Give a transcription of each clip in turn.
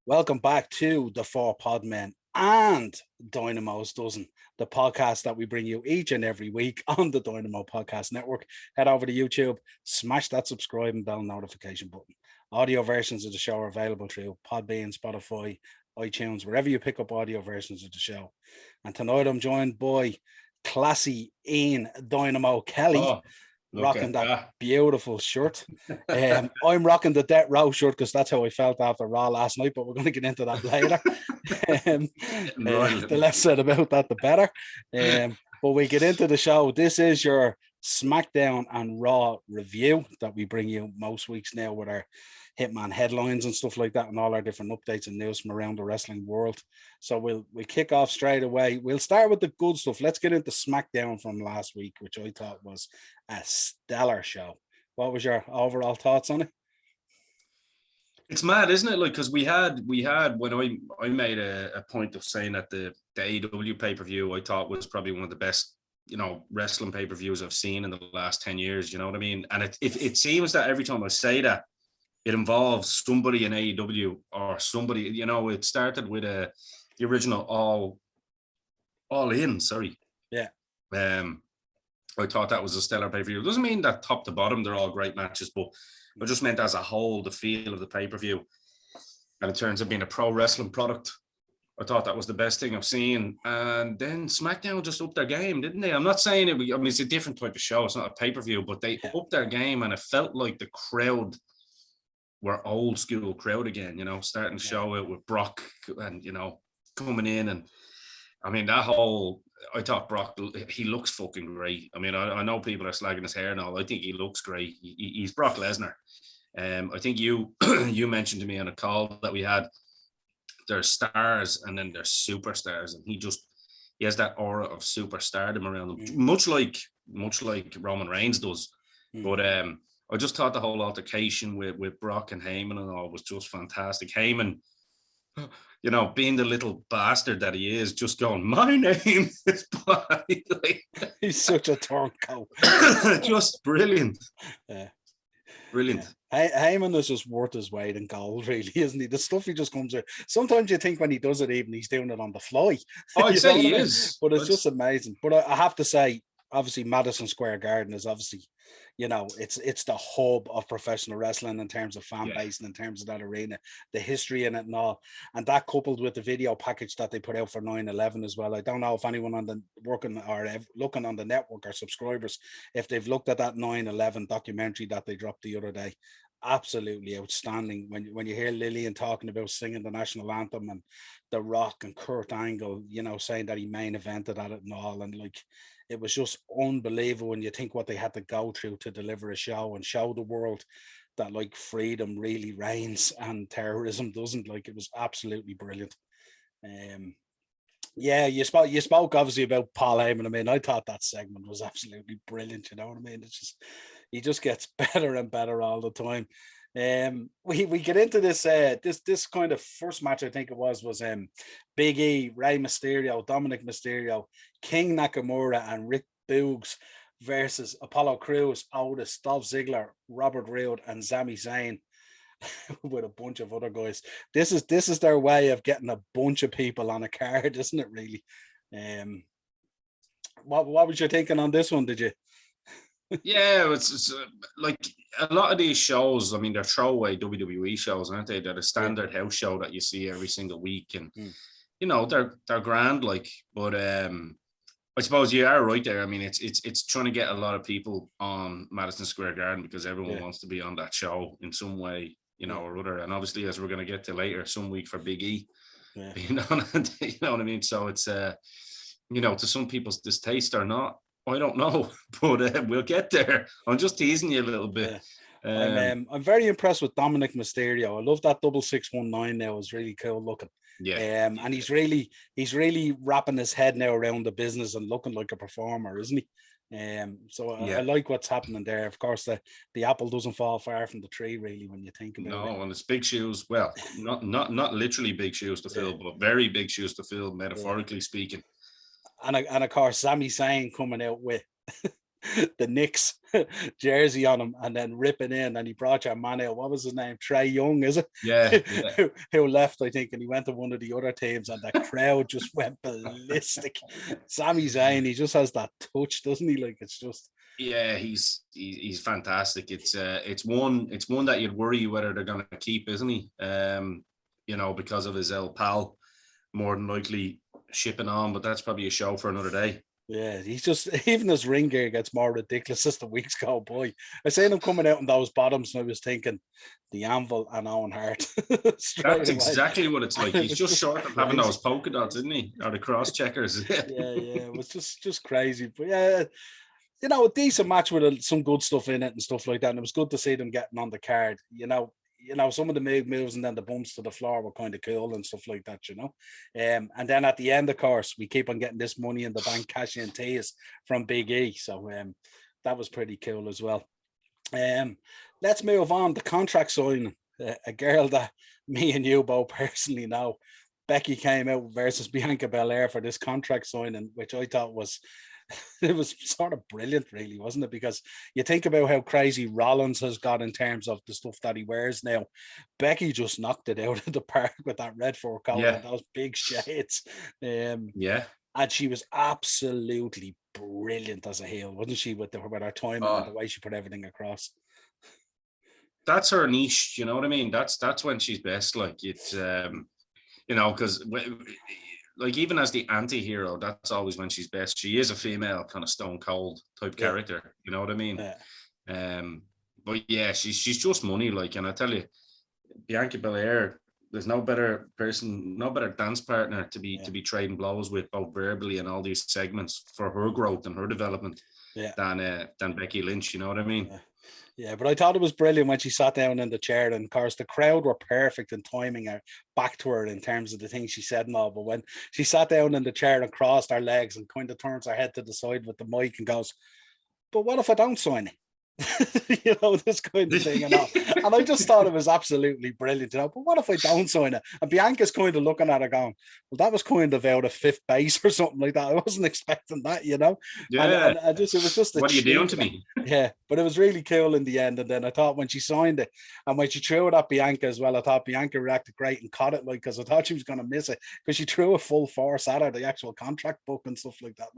Welcome back to the Four Podmen and Dynamos Dozen, the podcast that we bring you each and every week on the Dynamo Podcast Network. Head over to YouTube, smash that subscribe and bell notification button. Audio versions of the show are available through Podbean, Spotify, iTunes, wherever you pick up audio versions of the show. And tonight I'm joined by classy Ian Dynamo Kelly. Oh, rocking that beautiful shirt. I'm rocking the Death Row shirt because that's how I felt after Raw last night, but we're going to get into that later. The less said about that, the better. But we get into the show. This is your SmackDown and Raw review that we bring you most weeks now with our Hitman headlines and stuff like that and all our different updates and news from around the wrestling world. So we'll kick off straight away. We'll start with the good stuff. Let's get into SmackDown from last week, which I thought was a stellar show. What was your overall thoughts on it? It's mad, isn't it? Like, because we had when I made a point of saying that the AEW pay-per-view I thought was probably one of the best, wrestling pay-per-views I've seen in the last 10 years, you know what I mean? And it seems that every time I say that, it involves somebody in AEW or somebody, it started with the original All In, sorry. Yeah. I thought that was a stellar pay-per-view. It doesn't mean that top to bottom, they're all great matches, but I just meant as a whole, the feel of the pay-per-view. And in terms of being a pro wrestling product, I thought that was the best thing I've seen. And then SmackDown just upped their game, didn't they? I'm not saying it's a different type of show. It's not a pay-per-view, but they upped their game and it felt like the crowd were old school crowd again, starting to show it with Brock and, coming in. And I mean, I thought Brock, he looks fucking great. I mean, I know people are slagging his hair and all. I think he looks great. He's Brock Lesnar. I think you mentioned to me on a call that we had, there's stars and then there's superstars. And he has that aura of superstardom around him, much like Roman Reigns does. But I just thought the whole altercation with Brock and Heyman and all was just fantastic. Heyman, being the little bastard that he is, just going, my name is Bobby. He's such a turncoat. Just brilliant. Yeah. Brilliant. Heyman is just worth his weight in gold, really, isn't he? The stuff he just comes with. Sometimes you think when he does it, even he's doing it on the fly. Oh, I'd say he is. But it's just amazing. But I have to say, obviously, Madison Square Garden is obviously, it's the hub of professional wrestling in terms of fan base and in terms of that arena, the history in it and all. And that coupled with the video package that they put out for 9/11 as well. I don't know if anyone on the working or looking on the network or subscribers, if they've looked at that 9/11 documentary that they dropped the other day. Absolutely outstanding. When you hear Lillian talking about singing the national anthem and The Rock and Kurt Angle, saying that he main evented at it and all, and it was just unbelievable when you think what they had to go through to deliver a show and show the world that freedom really reigns and terrorism doesn't. It was absolutely brilliant. You spoke obviously about Paul Heyman. I mean, I thought that segment was absolutely brilliant. You know what I mean? He just gets better and better all the time. We get into this kind of first match. I think it was Big E, Rey Mysterio, Dominic Mysterio, King Nakamura, and Rick Boogs versus Apollo Crews, Otis, Dolph Ziggler, Robert Roode, and Sami Zayn with a bunch of other guys. This is their way of getting a bunch of people on a card, isn't it? Really. What was you thinking on this one? Did you? Yeah, it's like a lot of these shows. I mean, they're throwaway WWE shows, aren't they? They're the standard house show that you see every single week, and they're grand. But I suppose you are right there. I mean, it's trying to get a lot of people on Madison Square Garden because everyone wants to be on that show in some way, or other. And obviously, as we're going to get to later, some week for Big E, you know what I mean. So it's to some people's distaste or not. I don't know, but we'll get there. I'm just teasing you a little bit. I'm very impressed with Dominic Mysterio. I love that 6619 now. It's really cool looking. Yeah. And he's really wrapping his head now around the business and looking like a performer, isn't he? I like what's happening there. Of course, the apple doesn't fall far from the tree, really, when you think about it. No, and it's big shoes. Well, not literally big shoes to fill, but very big shoes to fill, metaphorically speaking. And of course, Sami Zayn coming out with the Knicks jersey on him and then ripping in, and he brought your man out. What was his name? Trey Young, is it? Yeah. who left, I think, and he went to one of the other teams, and the crowd just went ballistic. Sami Zayn, he just has that touch, doesn't he? Like, it's just. Yeah, he's fantastic. It's one that you'd worry whether they're going to keep, isn't he? Because of his El Pal, more than likely shipping on, but that's probably a show for another day. Yeah, he's just, even his ring gear gets more ridiculous as the weeks go by. I seen him coming out in those bottoms, and I was thinking, the Anvil and Owen Hart. That's exactly what it's like. He's just short of having those polka dots, isn't he? Or the cross checkers. yeah, it was just crazy. But yeah, a decent match with some good stuff in it and stuff like that. And it was good to see them getting on the card. Some of the big moves and then the bumps to the floor were kind of cool and stuff like that, And then at the end, of course, we keep on getting this Money in the Bank cash in teas from Big E. So that was pretty cool as well. Let's move on. The contract signing, a girl that me and you both personally know. Becky came out versus Bianca Belair for this contract signing, which I thought was it was sort of brilliant, really, wasn't it? Because you think about how crazy Rollins has got in terms of the stuff that he wears now. Becky just knocked it out of the park with that red fur coat and those big shades. And she was absolutely brilliant as a heel, wasn't she? With her timing and the way she put everything across. That's her niche, you know what I mean? That's when she's best. Like, it's because like, even as the anti-hero, that's always when she's best. She is a female kind of stone cold type character, you know what I mean? But yeah, she's just money, like, and I tell you, Bianca Belair, there's no better dance partner to be trading blows with, both verbally and all these segments, for her growth and her development than Becky Lynch, you know what I mean? Yeah, but I thought it was brilliant when she sat down in the chair, and of course the crowd were perfect in timing her back to her in terms of the things she said and all. But when she sat down in the chair and crossed her legs and kind of turns her head to the side with the mic and goes, "But what if I don't sign it?" This kind of thing, and I just thought it was absolutely brilliant, But what if I don't sign it? And Bianca's kind of looking at her going, well, that was kind of out of fifth base or something like that. I wasn't expecting that, Yeah. And it was just what are you doing to me? Yeah, but it was really cool in the end. And then I thought when she signed it and when she threw it at Bianca as well, I thought Bianca reacted great and caught it, like, because I thought she was going to miss it, because she threw a full force at her, the actual contract book and stuff like that.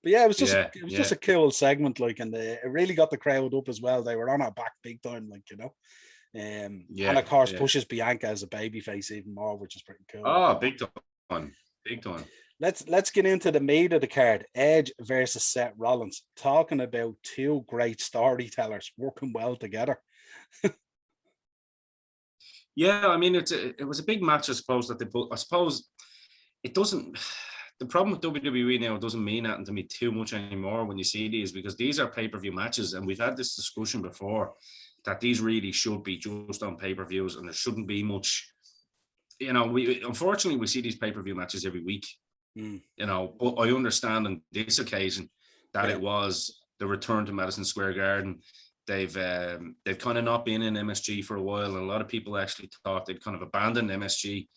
But yeah, it was just a cool segment, like, and it really got the crowd up as well. They were on her back big time, like, and of course pushes Bianca as a babyface even more, which is pretty cool. Oh, big time. Let's get into the meat of the card. Edge versus Seth Rollins. Talking about two great storytellers working well together. Yeah, I mean, it was a big match, I suppose, that they put. I suppose it doesn't. The problem with WWE now, it doesn't mean nothing to me too much anymore when you see these, because these are pay-per-view matches, and we've had this discussion before that these really should be just on pay-per-views, and there shouldn't be much. Unfortunately we see these pay-per-view matches every week. But I understand on this occasion that it was the return to Madison Square Garden. They've kind of not been in MSG for a while, and a lot of people actually thought they'd kind of abandoned MSG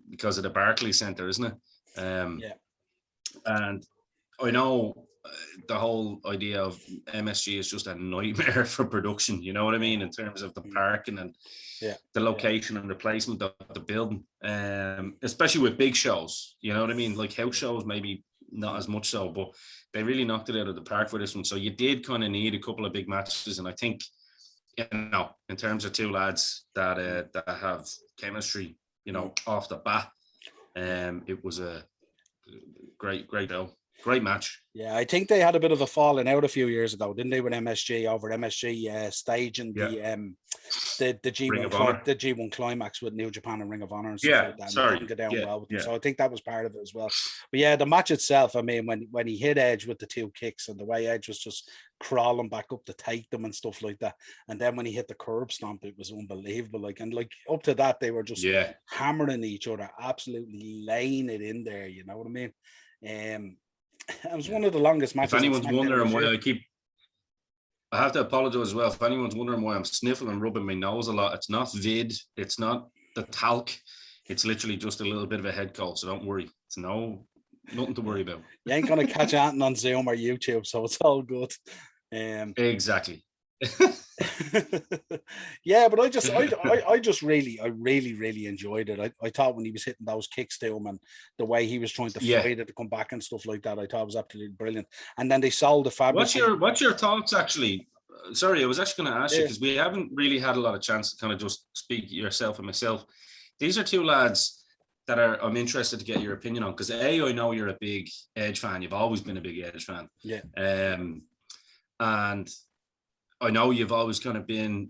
because of the Barclays Center, isn't it? And I know the whole idea of MSG is just a nightmare for production, you know what I mean, in terms of the parking and the location and the placement of the building, especially with big shows, you know what I mean, like house shows maybe not as much so, but they really knocked it out of the park for this one. So you did kind of need a couple of big matches, and I think, in terms of two lads that have chemistry, off the bat, it was a great match. Yeah, I think they had a bit of a falling out a few years ago, didn't they, with MSG over MSG staging the G1 the G1 climax with New Japan and Ring of Honor and stuff like that. And didn't go down well with them. So I think that was part of it as well. But yeah, the match itself, I mean, when he hit Edge with the two kicks and the way Edge was just crawling back up to take them and stuff like that, and then when he hit the curb stomp, it was unbelievable. Like, and like up to that, they were just hammering each other, absolutely laying it in there. You know what I mean? It was one of the longest matches. If anyone's wondering why I have to apologize as well. If anyone's wondering why I'm sniffling and rubbing my nose a lot, it's not vid, it's not the talc, it's literally just a little bit of a head cold. So don't worry, it's no Nothing to worry about. You ain't gonna catch anything on Zoom or YouTube, so it's all good. Exactly. Yeah, but I really enjoyed it. I thought when he was hitting those kicks to him and the way he was trying to fight it to come back and stuff like that, I thought it was absolutely brilliant. And then they sold the fabric. What's your thoughts actually? Sorry, I was actually going to ask you because we haven't really had a lot of chance to kind of just speak yourself and myself. These are two lads that I'm interested to get your opinion on because I know you're a big Edge fan. You've always been a big Edge fan. Yeah. And I know you've always kind of been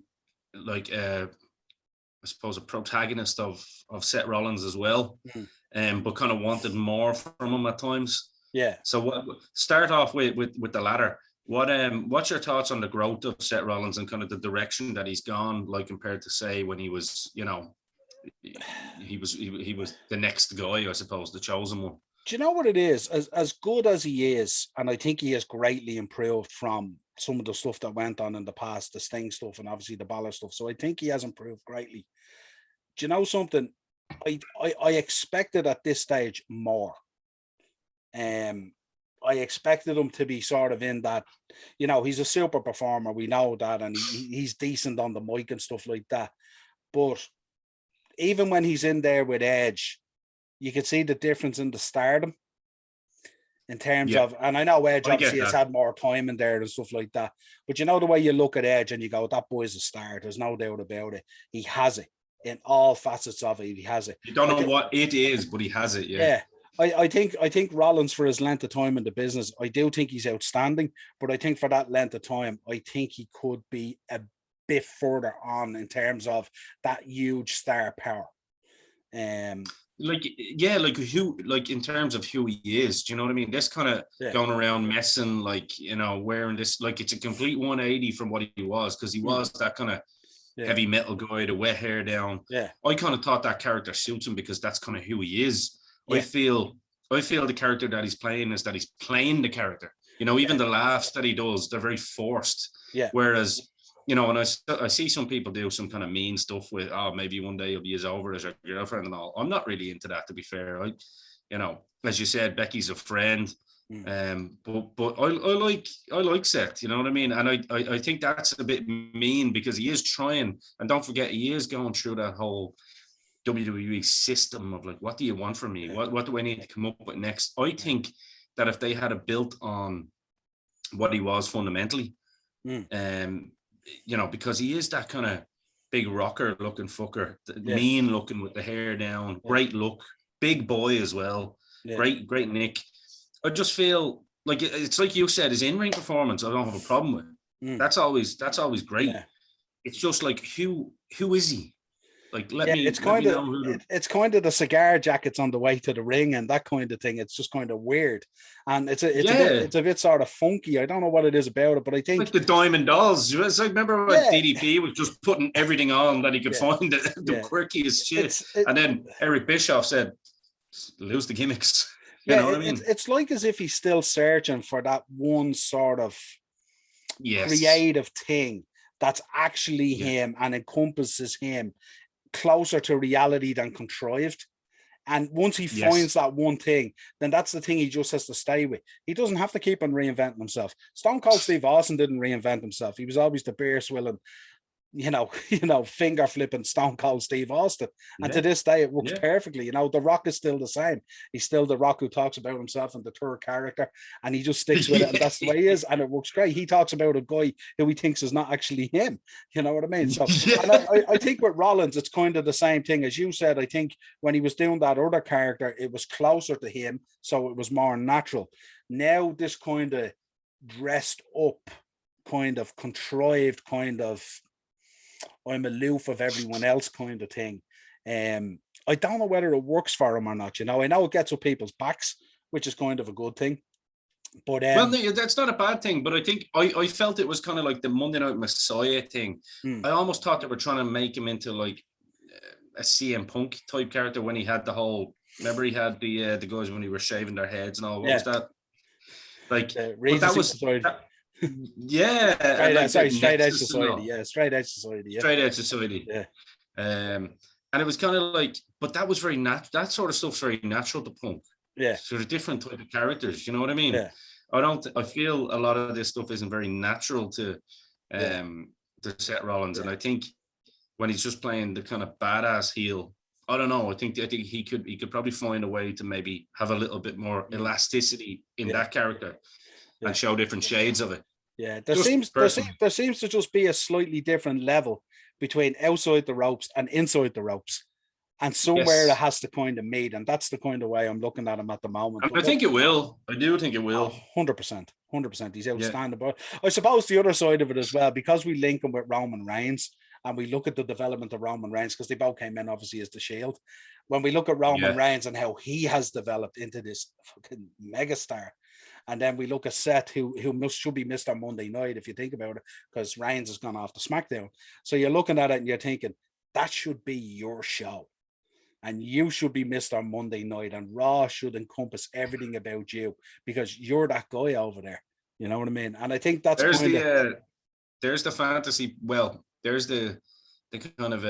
like, I suppose, a protagonist of Seth Rollins as well, but kind of wanted more from him at times. Yeah. So start off with the latter. What's your thoughts on the growth of Seth Rollins and kind of the direction that he's gone, like compared to say when he was, you know, he was the next guy, I suppose, the chosen one. Do you know what it is? As good as he is, and I think he has greatly improved from some of the stuff that went on in the past, the Sting stuff and obviously the Balor stuff. So I think he has improved greatly. Do you know something? I expected at this stage more. I expected him to be sort of in that, you know, he's a super performer. We know that, and he's decent on the mic and stuff like that. But even when he's in there with Edge, you can see the difference in the stardom in terms of, and I know Edge obviously has had more time in there and stuff like that. But you know the way you look at Edge and you go, that boy's a star. There's no doubt about it. He has it in all facets of it. He has it. You don't know what it is, but he has it. Yeah. I think Rollins, for his length of time in the business, I do think he's outstanding, but I think for that length of time, I think he could be a bit further on in terms of that huge star power. In terms of who he is, do you know what I mean? This kind of going around messing, like, you know, wearing this, like it's a complete 180 from what he was, because he was that kind of heavy metal guy, the wet hair down. Yeah. I kind of thought that character suits him because that's kind of who he is. Yeah. I feel the character that he's playing is that he's playing the character. You know, even the laughs that he does, they're very forced. Yeah. Whereas, you know, and I see some people do some kind of mean stuff with, oh, maybe one day he'll be as over as your girlfriend and all. I'm not really into that, to be fair. You know, as you said, Becky's a friend. But I like Seth, you know what I mean? And I think that's a bit mean because he is trying, and don't forget, he is going through that whole WWE system of like, what do you want from me? What do I need to come up with next? I think that if they had built on what he was fundamentally, you know, because he is that kind of big rocker looking fucker, mean looking with the hair down, great look, big boy as well, great Nick. I just feel like it's like you said, his in-ring performance, I don't have a problem with. That's always great. Yeah. It's just like, who is he? Like, it's kind of the cigar jackets on the way to the ring and that kind of thing. It's just kind of weird, and it's a bit sort of funky. I don't know what it is about it, but I think like the Diamond Dolls. I remember when DDP was just putting everything on that he could find the quirkiest shit, and then Eric Bischoff said, "Lose the gimmicks." You know what I mean? It's like as if he's still searching for that one sort of creative thing that's actually him and encompasses him closer to reality than contrived. And once he finds that one thing, then that's the thing he just has to stay with. He doesn't have to keep on reinventing himself. Stone Cold Steve Austin didn't reinvent himself. He was always the beer swilling, you know, finger flipping Stone Cold Steve Austin. And to this day, it works perfectly. You know, The Rock is still the same. He's still The Rock who talks about himself and the third character, and he just sticks with it. And that's the way he is. And it works great. He talks about a guy who he thinks is not actually him. You know what I mean? So and I think with Rollins, it's kind of the same thing. As you said, I think when he was doing that other character, it was closer to him. So it was more natural. Now this kind of dressed up, kind of contrived, kind of I'm aloof of everyone else kind of thing. I don't know whether it works for him or not. You know, I know it gets up people's backs, which is kind of a good thing. But well, no, that's not a bad thing. But I think I felt it was kind of like the Monday Night Messiah thing. I almost thought they were trying to make him into like a CM Punk type character when he had the whole. Remember, he had the guys when he were shaving their heads and all. What was that? Like that was. Straight Edge Society. Yeah, Straight Edge Society. Yeah. Straight Edge Society. Yeah. And it was kind of like, but that was very natural. That sort of stuff's very natural to Punk. Yeah. sort of different type of characters. You know what I mean? Yeah. I feel a lot of this stuff isn't very natural to Seth Rollins, and I think when he's just playing the kind of badass heel, I don't know. I think he could probably find a way to maybe have a little bit more elasticity in that character and show different shades of it. Yeah, there seems to just be a slightly different level between outside the ropes and inside the ropes, and somewhere it has to kind of meet, and that's the kind of way I'm looking at him at the moment. And I think it will. I do think it will. 100%. He's outstanding. But I suppose the other side of it as well, because we link him with Roman Reigns, and we look at the development of Roman Reigns, because they both came in obviously as the Shield. When we look at Roman Reigns and how he has developed into this fucking megastar, and then we look at Seth, who should be missed on Monday night, if you think about it, because Reigns has gone off to SmackDown. So you're looking at it and you're thinking, that should be your show. And you should be missed on Monday night, and Raw should encompass everything about you, because you're that guy over there. You know what I mean? And I think that's there's the fantasy. Well, there's the kind of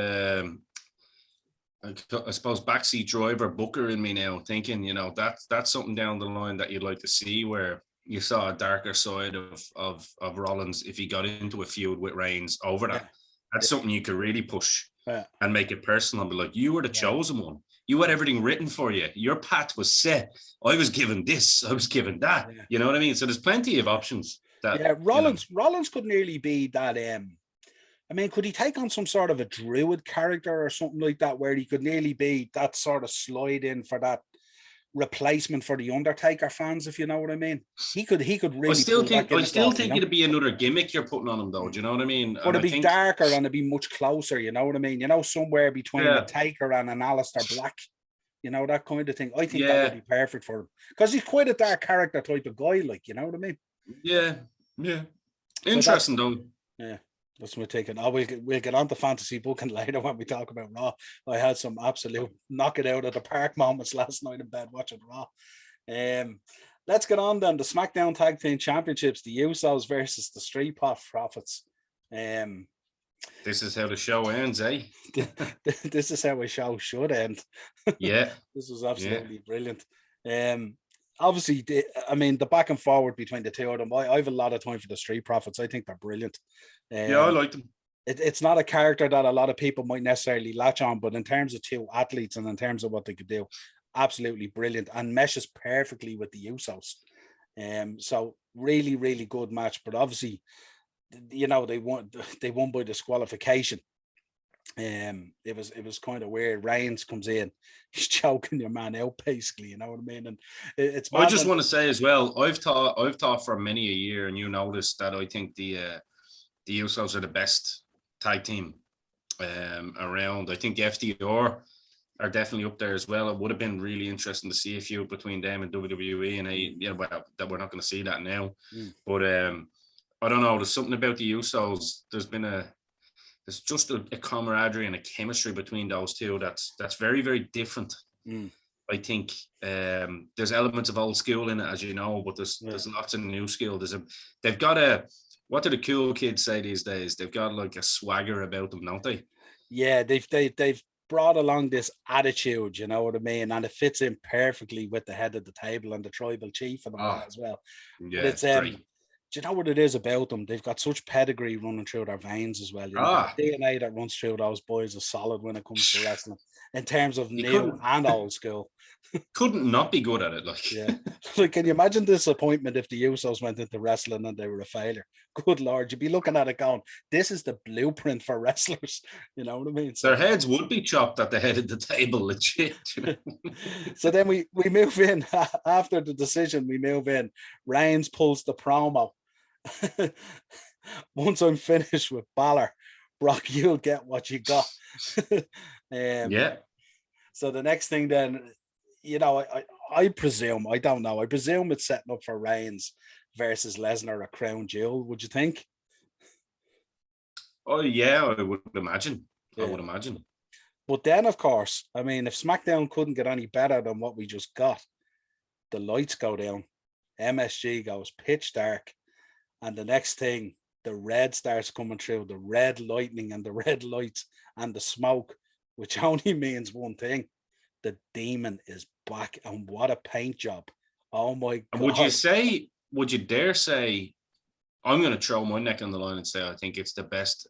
I suppose backseat driver booker in me now, thinking, you know, that's something down the line that you'd like to see, where you saw a darker side of Rollins if he got into a feud with Reigns over that. That's something you could really push and make it personal and be like, you were the chosen one. You had everything written for you. Your path was set. I was given this. I was given that. You know what I mean? So there's plenty of options. Rollins could nearly be that. I mean, could he take on some sort of a druid character or something like that, where he could nearly be that sort of slide in for that replacement for the Undertaker fans, if you know what I mean? He could really. I still think it'd be another gimmick you're putting on him, though. Do you know what I mean? But it'd be darker and it'd be much closer. You know what I mean? You know, somewhere between a Taker and an Aleister Black. You know, that kind of thing. I think that would be perfect for him, because he's quite a dark character type of guy. Like, you know what I mean? Yeah. Interesting, though. Yeah. That's what we're taking. We'll get on to fantasy booking later when we talk about Raw. I had some absolute knock it out of the park moments last night in bed watching Raw. Let's get on then. The SmackDown Tag Team Championships, the Usos versus the Street Profits. This is how the show ends, eh? This is how a show should end. Yeah. This was absolutely brilliant. Obviously, the back and forward between the two of them, I have a lot of time for the Street Profits. I think they're brilliant. I like them. It's not a character that a lot of people might necessarily latch on, but in terms of two athletes and in terms of what they could do, absolutely brilliant, and meshes perfectly with the Usos. So really, really good match. But obviously, you know, they won by disqualification. It was kind of weird. Reigns comes in, he's choking your man out, basically. You know what I mean? And it's. I just want to say as well, I've thought for many a year, and you noticed that I think the Usos are the best tag team around. I think the FDR are definitely up there as well. It would have been really interesting to see a feud between them and WWE, and that we're not going to see that now. But I don't know. There's something about the Usos. There's just a camaraderie and a chemistry between those two that's very, very different. I think there's elements of old school in it, as you know, but there's lots of new skill. They've got what do the cool kids say these days? They've got like a swagger about them, don't they? Yeah, they've brought along this attitude, you know what I mean, and it fits in perfectly with the head of the table and the tribal chief and all that as well. Yeah, but it's great. Do you know what it is about them? They've got such pedigree running through their veins as well. You know, the DNA that runs through those boys is solid when it comes to wrestling, in terms of new and old school. Couldn't not be good at it. Like, can you imagine the disappointment if the Usos went into wrestling and they were a failure? Good Lord, you'd be looking at it going, this is the blueprint for wrestlers. You know what I mean? So, their heads would be chopped at the head of the table, legit. You know? So then we move in after the decision. We move in. Reigns pulls the promo. Once I'm finished with Balor, Brock, you'll get what you got. So the next thing then, you know, I presume, I don't know, I presume it's setting up for Reigns versus Lesnar, a crown jewel, would you think? Oh yeah, I would imagine. But then, of course, I mean, if SmackDown couldn't get any better than what we just got, the lights go down, MSG goes pitch dark, and the next thing, the red starts coming through, the red lightning and the red lights and the smoke, which only means one thing: the Demon is back, and what a paint job. Oh my And God. would you dare say, I'm going to throw my neck on the line and say I think it's the best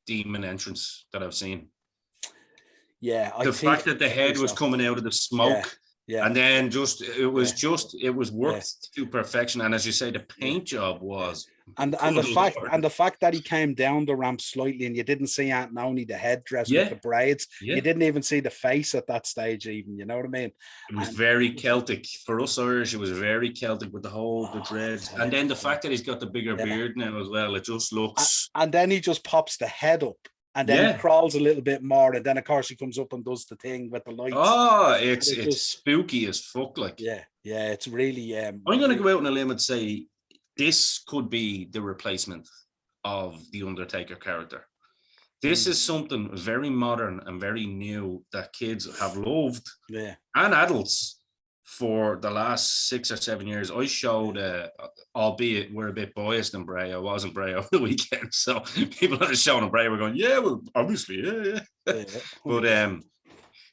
Demon entrance that I've seen. Yeah, The fact that the head was coming out of the smoke, and then it was worked to perfection. And as you say, the paint job was, and the fact that he came down the ramp slightly, and you didn't see Aunt Noni, the headdress with the braids. You didn't even see the face at that stage, even. You know what I mean? It was very Celtic for us Irish. It was very Celtic with the dreads, and then the fact that he's got the bigger beard now as well. It just looks. And then he just pops the head up. And then he crawls a little bit more, and then of course he comes up and does the thing with the lights. Oh, it's spooky as fuck. Like, it's really. I'm going to go out on a limb and say this could be the replacement of the Undertaker character. This is something very modern and very new that kids have loved, and adults for the last 6 or 7 years. I showed, albeit we're a bit biased in Bray. I wasn't Bray over the weekend, so people that are showing Bray were going, yeah, well, obviously, but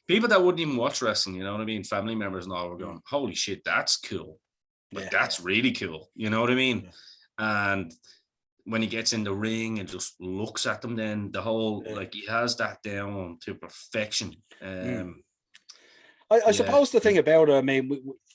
people that wouldn't even watch wrestling, you know what I mean, family members and all, were going, holy shit, that's cool. Like, that's really cool. You know what I mean? And when he gets in the ring and just looks at them, then the whole, like, he has that down to perfection. I suppose the thing about it, I mean,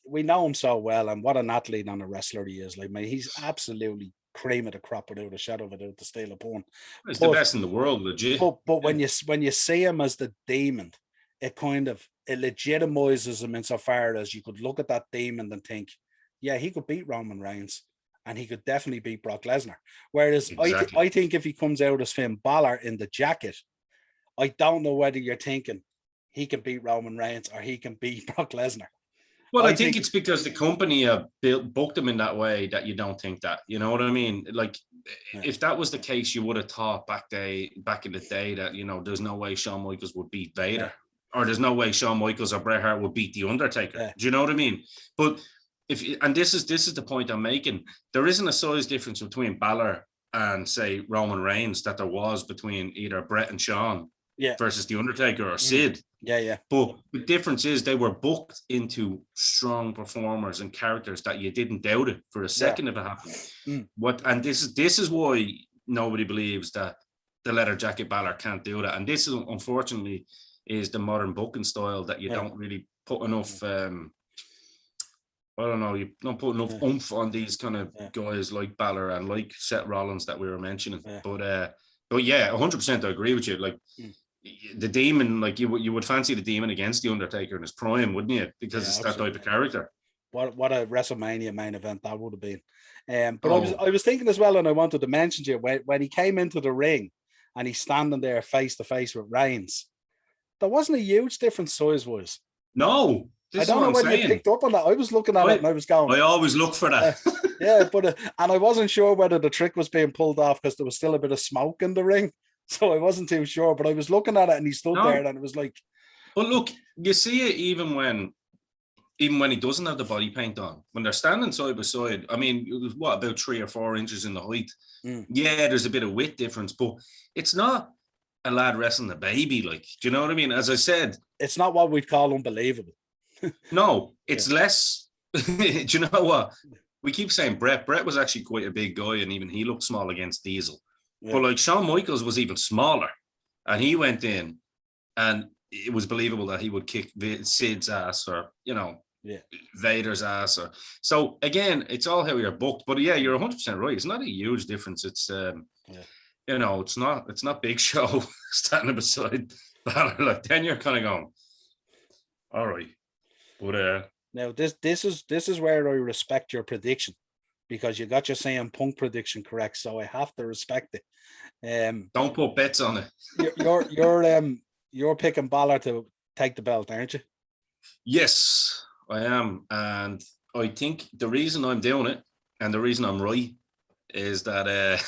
we know him so well, and what an athlete and a wrestler he is. Like, man, he's absolutely cream of the crop without a shadow of a doubt, to steal a pun. He's the best in the world, legit. But when you see him as the Demon, it legitimizes him insofar as you could look at that Demon and think, yeah, he could beat Roman Reigns, and he could definitely beat Brock Lesnar. Whereas I think if he comes out as Finn Balor in the jacket, I don't know whether you're thinking he can beat Roman Reigns or he can beat Brock Lesnar. Well, I think it's because the company booked him in that way that you don't think that. You know what I mean? Like, if that was the case, you would have thought back in the day that, you know, there's no way Shawn Michaels would beat Vader, or there's no way Shawn Michaels or Bret Hart would beat The Undertaker. Do you know what I mean? But this is the point I'm making. There isn't a size difference between Balor and, say, Roman Reigns that there was between either Bret and Shawn versus The Undertaker or Sid. But the difference is they were booked into strong performers and characters that you didn't doubt it for a second if it happened. And this is why nobody believes that the leather jacket Balor can't do that. And this is, unfortunately, is the modern booking style that you don't really put enough. I don't know. You don't put enough oomph on these kind of guys like Balor and like Seth Rollins that we were mentioning. But yeah, 100% I agree with you. Like. The Demon, like you would fancy the Demon against the Undertaker in his prime, wouldn't you? Because it's that type of character. What a WrestleMania main event that would have been. But I was thinking as well, and I wanted to mention to you, when he came into the ring and he's standing there face to face with Reigns, there wasn't a huge difference size-wise. No. I don't know whether you picked up on that. I was looking at it and I was going. I always look for that. And I wasn't sure whether the trick was being pulled off because there was still a bit of smoke in the ring. So I wasn't too sure, but I was looking at it and he stood there and it was like. But look, you see it even when he doesn't have the body paint on, when they're standing side by side. I mean, it was about 3 or 4 inches in the height. Yeah, there's a bit of width difference, but it's not a lad wrestling a baby. Like, do you know what I mean? As I said, it's not what we'd call unbelievable. No, it's less. Do you know what? We keep saying Bret was actually quite a big guy, and even he looked small against Diesel. But like Shawn Michaels was even smaller, and he went in, and it was believable that he would kick Sid's ass, or Vader's ass. Or so again, it's all how you're booked. But yeah, you're 100% right. It's not a huge difference. It's it's not Big Show standing beside Balor. Like, then you're kind of going, all right. But now this is where I respect your prediction, because you got your CM Punk prediction correct, so I have to respect it. Don't put bets on it. You're picking Balor to take the belt, aren't you? Yes, I am, and I think the reason I'm doing it and the reason I'm right is that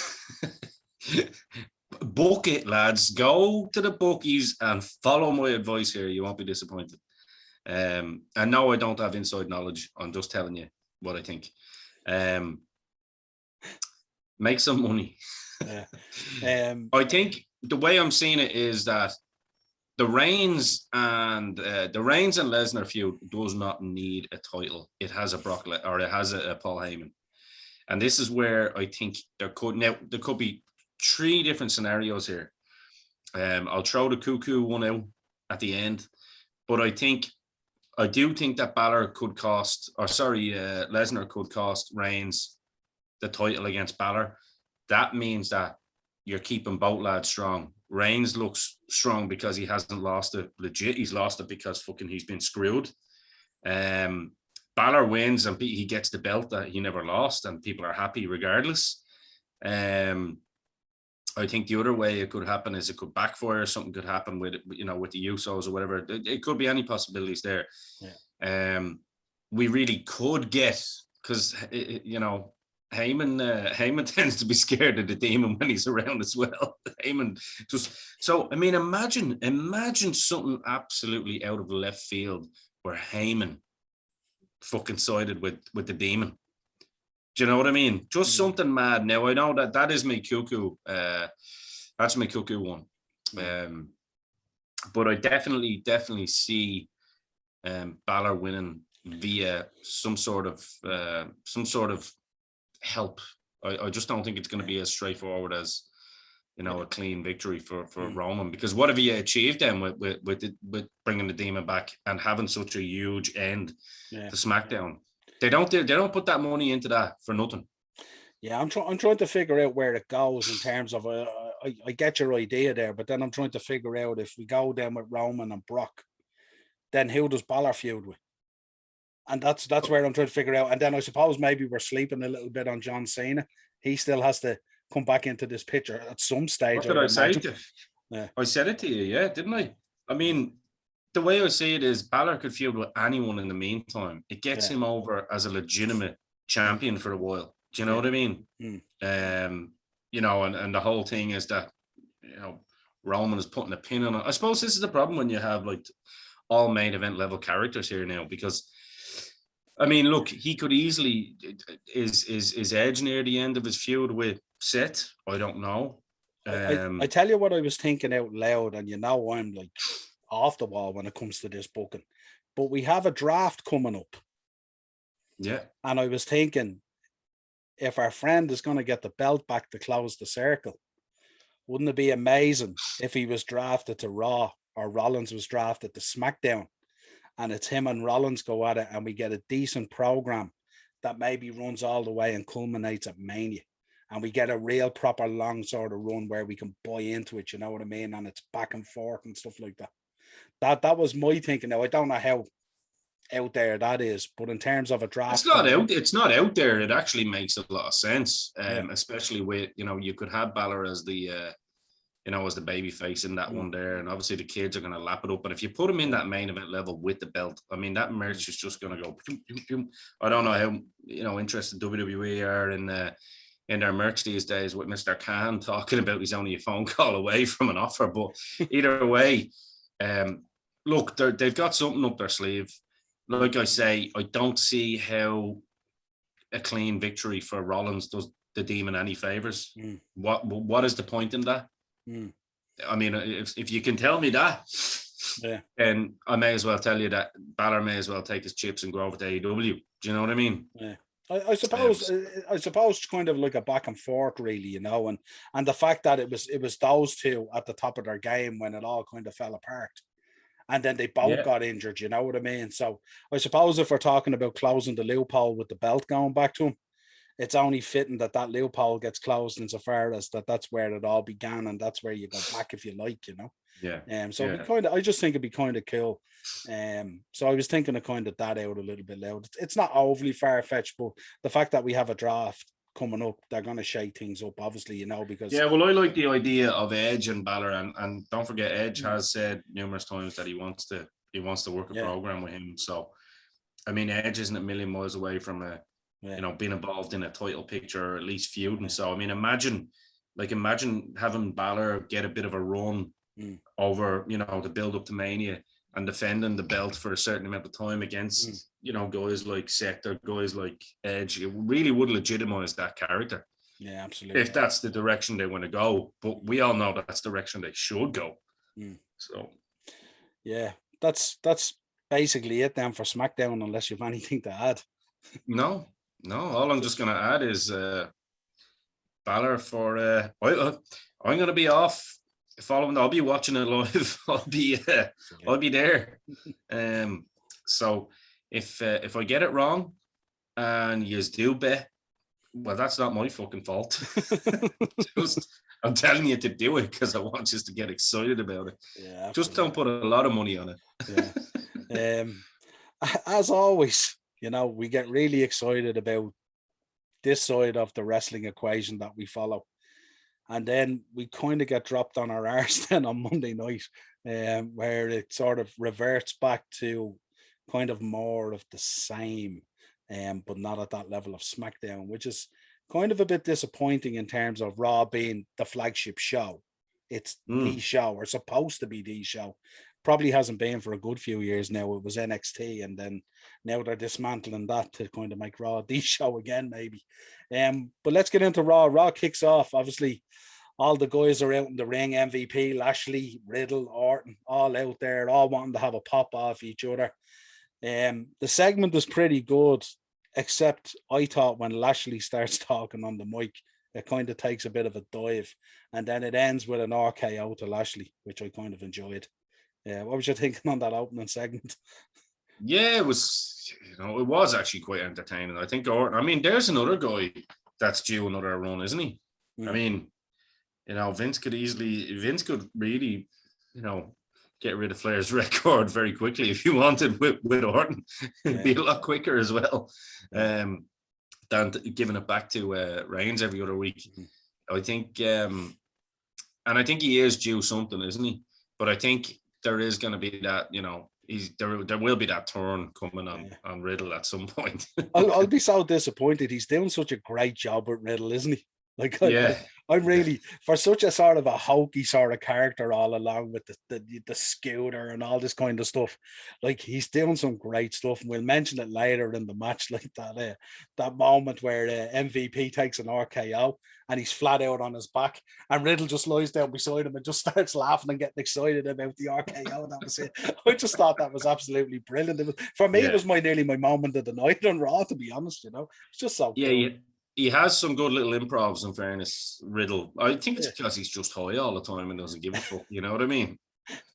book it, lads. Go to the bookies and follow my advice here. You won't be disappointed. And no, I don't have inside knowledge. I'm just telling you what I think. Make some money. I think the way I'm seeing it is that the Reigns and Lesnar feud does not need a title. It has a it has a Paul Heyman, and this is where I think there could be three different scenarios here. I'll throw the cuckoo one out at the end, but I do think that Lesnar could cost Reigns the title against Balor. That means that you're keeping both lads strong. Reigns looks strong because he hasn't lost it legit. He's lost it because fucking he's been screwed. Balor wins and he gets the belt that he never lost, and people are happy regardless. I think the other way it could happen is it could backfire. Something could happen with the Usos or whatever. It could be any possibilities there. Yeah. We really could get, because Heyman tends to be scared of the demon when he's around as well. Heyman imagine something absolutely out of left field where Heyman fucking sided with the demon. Do you know what I mean? Just something mad. Now I know that is my cuckoo. That's my cuckoo one. But I definitely see Balor winning via some sort of help. I just don't think it's going to be as straightforward as a clean victory for Roman, because what have you achieved then with bringing the demon back and having such a huge end to SmackDown? They don't put that money into that for nothing. Yeah, I'm trying to figure out where it goes in terms of I get your idea there, but then I'm trying to figure out if we go down with Roman and Brock, then who does Balor feud with? And that's where I'm trying to figure out. And then I suppose maybe we're sleeping a little bit on John Cena. He still has to come back into this picture at some stage. What did I say to you? Yeah. I said it to you, yeah, didn't I? I mean, the way I see it is Balor could feud with anyone in the meantime. It gets him over as a legitimate champion for a while. Do you know what I mean? And the whole thing is that, Roman is putting a pin on it. I suppose this is the problem when you have like all main event level characters here now, because I mean, look, he could easily is Edge near the end of his feud with Seth? I don't know. I tell you what I was thinking out loud, and I'm like off the wall when it comes to this booking, but we have a draft coming up. Yeah. And I was thinking, if our friend is going to get the belt back to close the circle, wouldn't it be amazing if he was drafted to Raw or Rollins was drafted to SmackDown, and it's him and Rollins go at it, and we get a decent program that maybe runs all the way and culminates at Mania, and we get a real proper long sort of run where we can buy into it, you know what I mean? And it's back and forth and stuff like that. That was my thinking. Now I don't know how out there that is, but in terms of a draft, it's not out there. It actually makes a lot of sense, especially with you could have Balor as the as the baby face in that one there, and obviously the kids are going to lap it up. But if you put him in that main event level with the belt, I mean, that merch is just going to go. Pew, pew, pew. I don't know how interested WWE are in their merch these days, with Mr. Khan talking about he's only a phone call away from an offer. But either way, look, they've got something up their sleeve. Like I say, I don't see how a clean victory for Rollins does the demon any favors. What is the point in that? I mean, if you can tell me that, then I may as well tell you that Balor may as well take his chips and go over to AEW. Do you know what I mean? Yeah. I suppose kind of like a back and forth, really, and the fact that it was those two at the top of their game when it all kind of fell apart. And then they both got injured, you know what I mean? So I suppose if we're talking about closing the loophole with the belt going back to him, it's only fitting that loophole gets closed insofar as that's where it all began, and that's where you go back if you like, Yeah. I just think it'd be kind of cool. So I was thinking of kind of that out a little bit loud. It's not overly far-fetched, but the fact that we have a draft coming up, they're going to shake things up, obviously, because I like the idea of Edge and Balor, and don't forget, Edge has said numerous times that he wants to work a program with him. So I mean, Edge isn't a million miles away from being involved in a title picture, or at least feuding. So I mean, imagine having Balor get a bit of a run over the build up to Mania and defending the belt for a certain amount of time against guys like Seth or guys like Edge. It really would legitimize that character. Yeah, absolutely. If that's the direction they want to go, but we all know that's the direction they should go. So Yeah, that's basically it then for SmackDown, unless you have anything to add. No. All I'm just going to add is Balor for. I'm going to be off following. I'll be watching it live. I'll be there. So if I get it wrong and you do bet, well, that's not my fucking fault. I'm telling you to do it because I want you to get excited about it. Yeah, just don't put a lot of money on it. Yeah. As always, we get really excited about this side of the wrestling equation that we follow, and then we kind of get dropped on our arse then on Monday night, where it sort of reverts back to kind of more of the same, but not at that level of SmackDown, which is kind of a bit disappointing in terms of Raw being the flagship show. It's the show, or supposed to be the show. Probably hasn't been for a good few years now. It was NXT, and then now they're dismantling that to kind of make Raw the show again, maybe. But let's get into Raw. Raw kicks off. Obviously, all the guys are out in the ring. MVP, Lashley, Riddle, Orton, all out there, all wanting to have a pop off each other. The segment is pretty good, except I thought when Lashley starts talking on the mic, it kind of takes a bit of a dive, and then it ends with an RKO to Lashley, which I kind of enjoyed. Yeah, what was you thinking on that opening segment? Yeah, it was. It was actually quite entertaining. I think Orton. I mean, there's another guy that's due another run, isn't he? I mean, Vince could really, get rid of Flair's record very quickly if you wanted with Orton. It'd be a lot quicker as well than giving it back to Reigns every other week. I think, and I think he is due something, isn't he? But I think there is going to be that, there will be that turn coming on Riddle at some point. I'll be so disappointed. He's doing such a great job with Riddle, isn't he? Like, I'm really, for such a sort of a hokey sort of character all along with the scooter and all this kind of stuff. Like, he's doing some great stuff, and we'll mention it later in the match, like that moment where MVP takes an RKO and he's flat out on his back, and Riddle just lies down beside him and just starts laughing and getting excited about the RKO. That was it. I just thought that was absolutely brilliant. For me, it was nearly my moment of the night on Raw, to be honest. It's just so cool. He has some good little improvs, in fairness, Riddle. I think it's because he's just high all the time and doesn't give a fuck. You know what I mean?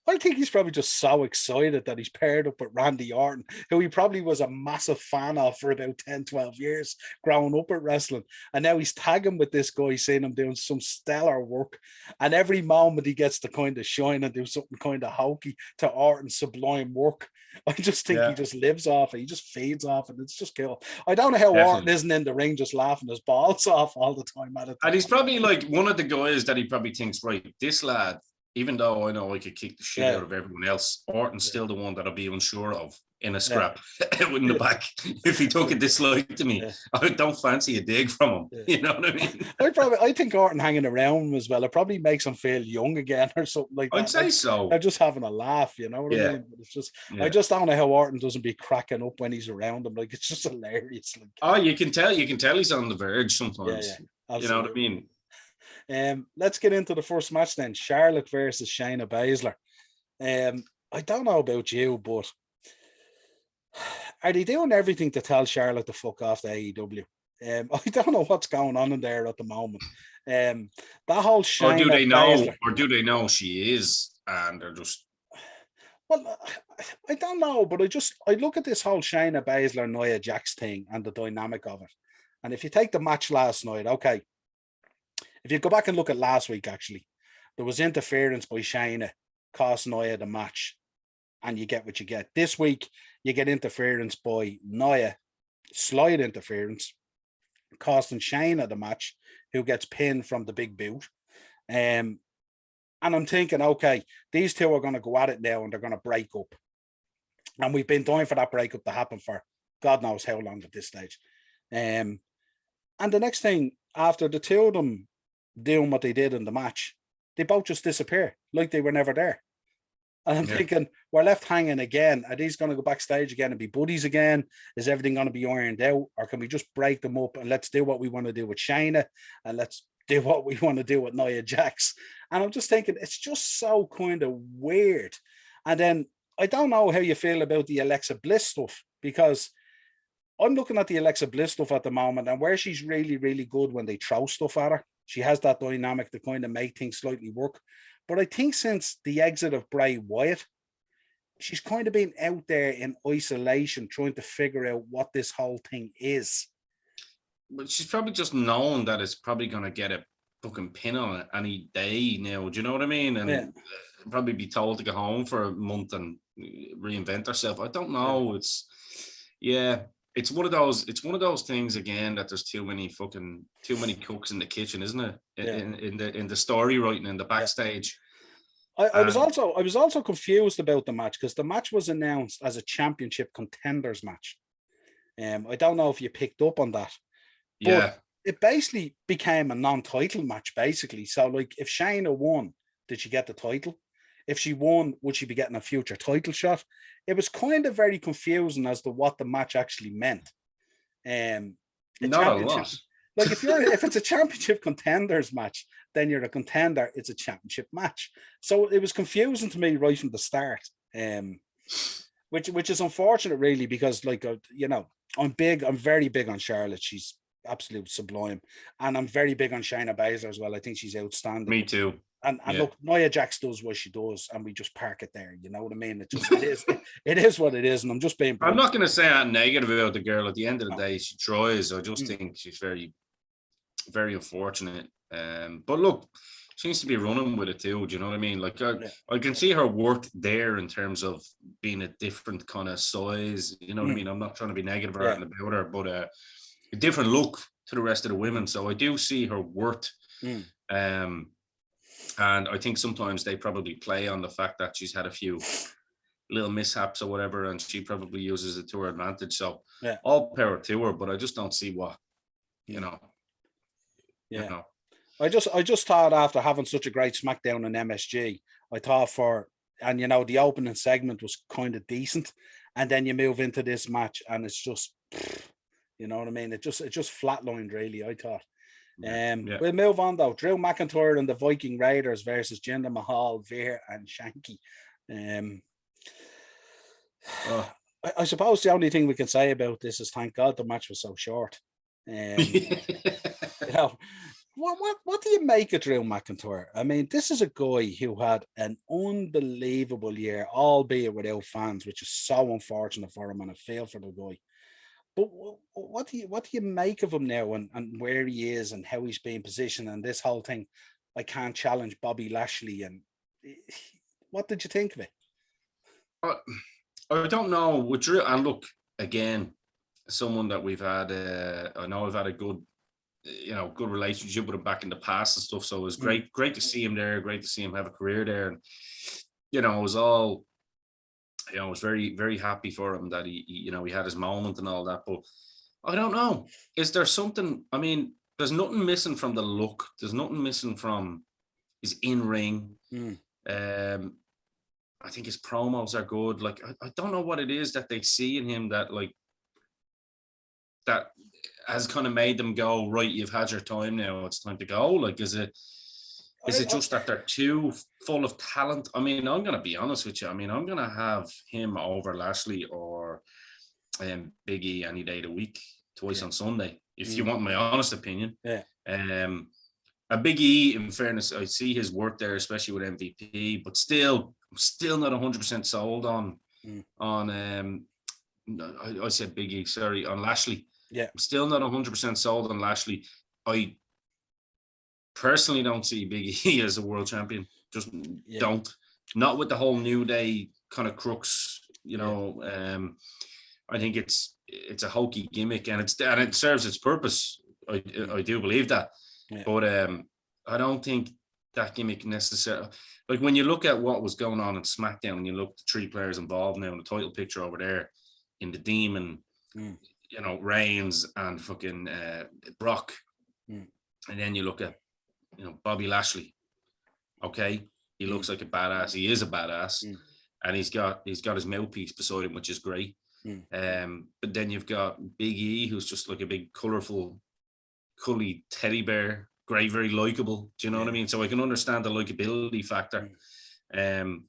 I think he's probably just so excited that he's paired up with Randy Orton, who he probably was a massive fan of for about 10, 12 years growing up at wrestling. And now he's tagging with this guy, seeing him doing some stellar work. And every moment he gets to kind of shine and do something kind of hokey to Orton's sublime work. I just think he just lives off it. He just feeds off it. It's just cool. I don't know how Orton isn't in the ring just laughing his balls off all the time at it. And he's probably like one of the guys that he probably thinks, right, this lad, even though I know I could kick the shit out of everyone else, Orton's still the one that I'll be unsure of in a scrap out in the back. If he took a dislike to me, I don't fancy a dig from him. You know what I mean? I think Orton hanging around him as well, it probably makes him feel young again or something like that. I'd say so. They're just having a laugh, you know what I mean? But it's just, I just don't know how Orton doesn't be cracking up when he's around him. Like, it's just hilarious. Like, you can tell he's on the verge sometimes. You know what I mean? Let's get into the first match then. Charlotte versus Shayna Baszler. I don't know about you, but are they doing everything to tell Charlotte to fuck off the AEW? I don't know what's going on in there at the moment. That whole Shayna or do they know she is, and they're just... Well, I don't know, but I look at this whole Shayna Baszler Nia Jax thing and the dynamic of it. And if you take the match last night, okay, if you go back and look at last week, actually, there was interference by Shayna, cost Nia the match, and you get what you get. This week, you get interference by Nia, slight interference, costing Shayna the match, who gets pinned from the big boot. And I'm thinking, okay, these two are going to go at it now, and they're going to break up. And we've been dying for that breakup to happen for God knows how long at this stage. And the next thing, after the two of them doing what they did in the match, they both just disappear like they were never there. And I'm thinking, we're left hanging again. Are these going to go backstage again and be buddies again? Is everything going to be ironed out? Or can we just break them up and let's do what we want to do with Shayna, and let's do what we want to do with Nia Jax? And I'm just thinking, it's just so kind of weird. And then I don't know how you feel about the Alexa Bliss stuff, because I'm looking at the Alexa Bliss stuff at the moment, and where she's really, really good when they throw stuff at her. She has that dynamic to kind of make things slightly work. But I think since the exit of Bray Wyatt, she's kind of been out there in isolation, trying to figure out what this whole thing is. But she's probably just known that it's probably going to get a fucking pin on it any day now. Do you know what I mean? And probably be told to go home for a month and reinvent herself. I don't know. It's one of those things again that there's too many cooks in the kitchen, isn't it? In the story writing, in the backstage. I was also confused about the match, because the match was announced as a championship contenders match. I don't know if you picked up on that. But it basically became a non-title match, basically. So, like, if Shayna won, did she get the title? If she won, would she be getting a future title shot? It was kind of very confusing as to what the match actually meant. Not a lot. Like, if it's a championship contenders match, then you're a contender. It's a championship match. So it was confusing to me right from the start. Which is unfortunate, really, because, like, I'm very big on Charlotte. She's absolute sublime, and I'm very big on Shayna Baszler as well. I think she's outstanding. Me too. And look, Nia Jax does what she does, and we just park it there. You know what I mean? It is what it is, and I'm just being. I'm not going to say I'm negative about the girl. At the end of the day, she tries. I just think she's very, very unfortunate. But look, she needs to be running with it too. Do you know what I mean? Like, I can see her work there in terms of being a different kind of size. You know what I mean? I'm not trying to be negative about her, but a different look to the rest of the women. So I do see her worth. And I think sometimes they probably play on the fact that she's had a few little mishaps or whatever, and she probably uses it to her advantage. So all power to her, but I just don't see what, you know. I just thought, after having such a great SmackDown in MSG, I thought the opening segment was kind of decent, and then you move into this match and it's just, you know what I mean? It just flatlined, really, I thought. We'll move on, though. Drew McIntyre and the Viking Raiders versus Jinder Mahal, Veer, and Shanky. I suppose the only thing we can say about this is thank God the match was so short. What do you make of Drew McIntyre? I mean, this is a guy who had an unbelievable year, albeit without fans, which is so unfortunate for him, and I feel for the guy. But what do you make of him now, and where he is and how he's being positioned and this whole thing? I can't challenge Bobby Lashley. And what did you think of it? I don't know. With Drew, and look, again, someone that we've had, I know I've had a good relationship with him back in the past and stuff. So it was great to see him there. Great to see him have a career there. And, it was all, I was very, very happy for him that he had his moment and all that. But I don't know. Is there something? I mean, there's nothing missing from the look. There's nothing missing from his in-ring. I think his promos are good. Like, I don't know what it is that they see in him that has kind of made them go, right, you've had your time now, it's time to go. Like, is it just that they're too full of talent? I mean, I'm going to be honest with you. I mean, I'm going to have him over Lashley or Big E any day of the week, twice on Sunday, if you want my honest opinion. A Big E, in fairness, I see his work there, especially with MVP, but I'm still not 100% sold on I said Big E, sorry, on Lashley. I'm still not 100% sold on Lashley. I personally don't see Big E as a world champion. Just don't. Not with the whole New Day kind of crux, I think it's a hokey gimmick, and it serves its purpose. I do believe that. But I don't think that gimmick necessarily. Like, when you look at what was going on in SmackDown, and you look at the three players involved now in the title picture over there, in the Demon, Reigns and fucking Brock, and then you look at Bobby Lashley. Okay, he looks like a badass. He is a badass, and he's got his mouthpiece beside him, which is great. But then you've got Big E, who's just like a big, colorful, cully teddy bear. Great, very likable. Do you know what I mean? So I can understand the likability factor. And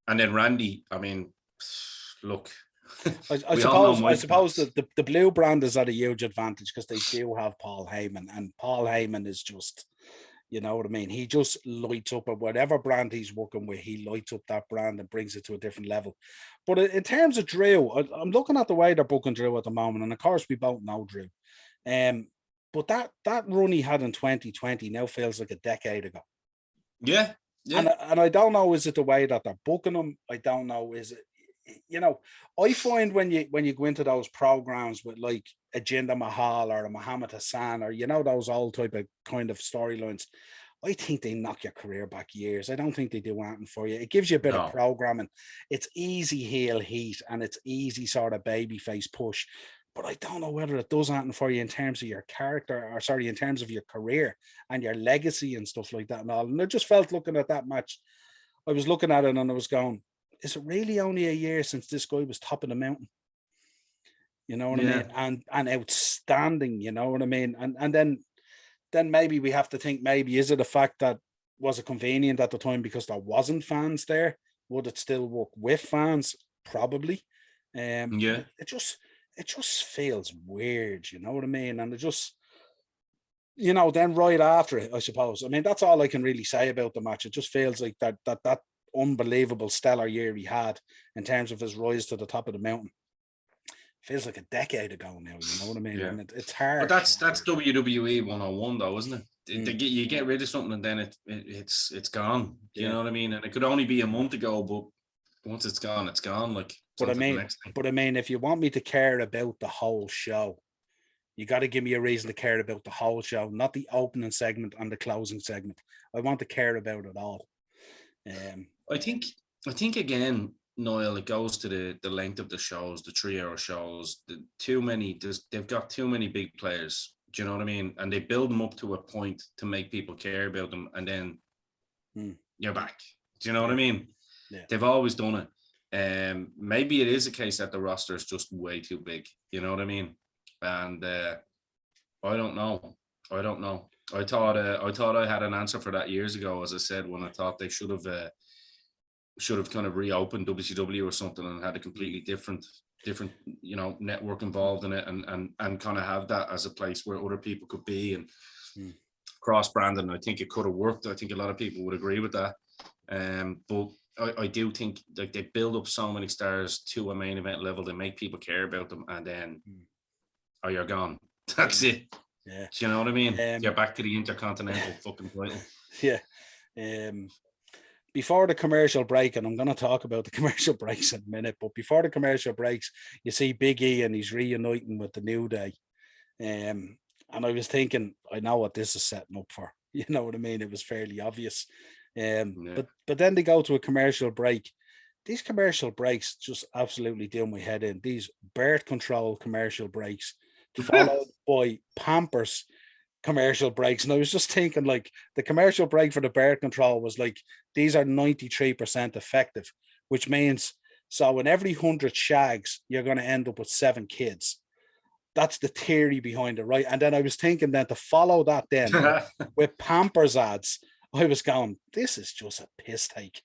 then Randy, I mean, Look, I suppose the blue brand is at a huge advantage because they do have Paul Heyman, and Paul Heyman is just, you know what I mean? He just lights up at whatever brand he's working with. He lights up that brand and brings it to a different level. But in terms of Drew, I'm looking at the way they're booking Drew at the moment, and of course we both know Drew. But that run he had in 2020 now feels like a decade ago. Yeah. And I don't know, is it the way that they're booking him? I don't know, is it, you know, I find when you go into those programs with like a Jinder Mahal or a Muhammad Hassan, or, you know, those old type of kind of storylines, I think they knock your career back years. I don't think they do anything for you. It gives you a bit of programming. It's easy heel heat and it's easy sort of babyface push. But I don't know whether it does anything for you in terms of your character, or sorry, in terms of your career and your legacy and stuff like that and all. And I just felt looking at that match, I was looking at it and I was going, is it really only a year since this guy was top of the mountain? You know what I mean? And outstanding, you know what I mean? And then maybe we have to think, maybe is it a fact that was it convenient at the time because there wasn't fans there? Would it still work with fans? Probably. It just feels weird, you know what I mean? And it just, you know, then right after it, I suppose. I mean, that's all I can really say about the match. It just feels like that unbelievable stellar year he had in terms of his rise to the top of the mountain. Feels like a decade ago now, you know what I mean? Yeah. And it's hard. But that's WWE 101 though, isn't it? You get rid of something and then it's gone. You know what I mean? And it could only be a month ago, but once it's gone, it's gone. Like, but I mean, if you want me to care about the whole show, you got to give me a reason to care about the whole show, not the opening segment and the closing segment. I want to care about it all. I think again, Niall, it goes to the length of the shows, the 3-hour shows. They've got too many big players. Do you know what I mean? And they build them up to a point to make people care about them, and then you're back. Do you know what I mean? Yeah. They've always done it. Maybe it is a case that the roster is just way too big. You know what I mean? And I don't know. I thought I had an answer for that years ago, as I said, when I thought they should have kind of reopened WCW or something and had a completely different you know, network involved in it, and kind of have that as a place where other people could be and cross branding. I think it could have worked. I think a lot of people would agree with that. But I do think like they build up so many stars to a main event level, they make people care about them, and then you're gone. That's it. Yeah. Do you know what I mean? You're back to the Intercontinental fucking title. Yeah. Before the commercial break, and I'm going to talk about the commercial breaks in a minute, but before the commercial breaks, you see Big E and he's reuniting with the New Day. And I was thinking, I know what this is setting up for. You know what I mean? It was fairly obvious. But then they go to a commercial break. These commercial breaks just absolutely do my head in. These birth control commercial breaks, followed by Pampers commercial breaks. And I was just thinking, like, the commercial break for the birth control was like, these are 93% effective, which means so in every 100 shags, you're going to end up with 7 kids. That's the theory behind it, right? And then I was thinking then to follow that then with Pampers ads, I was going, this is just a piss take.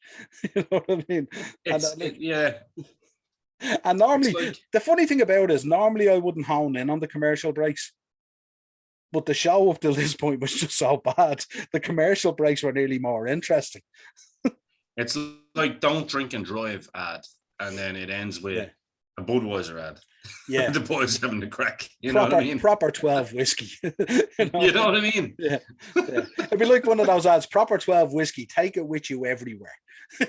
You know what I mean? And normally, the funny thing about it is, normally I wouldn't hone in on the commercial breaks. But the show up till this point was just so bad. The commercial breaks were nearly more interesting. It's like don't drink and drive ad, and then it ends with a Budweiser ad. Yeah. The boys having the crack. You know what I mean? Proper 12 whiskey. You know what I mean? Yeah. It'd be like one of those ads, proper 12 whiskey, take it with you everywhere.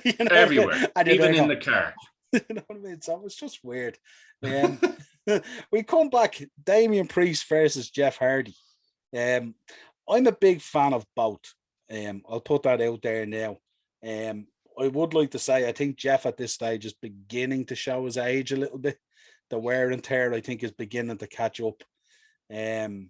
You know? Everywhere. Even in the car. You know what I mean? So it was just weird. We come back, Damian Priest versus Jeff Hardy. I'm a big fan of both. I'll put that out there now. I would like to say I think Jeff at this stage is beginning to show his age a little bit. The wear and tear, I think, is beginning to catch up. You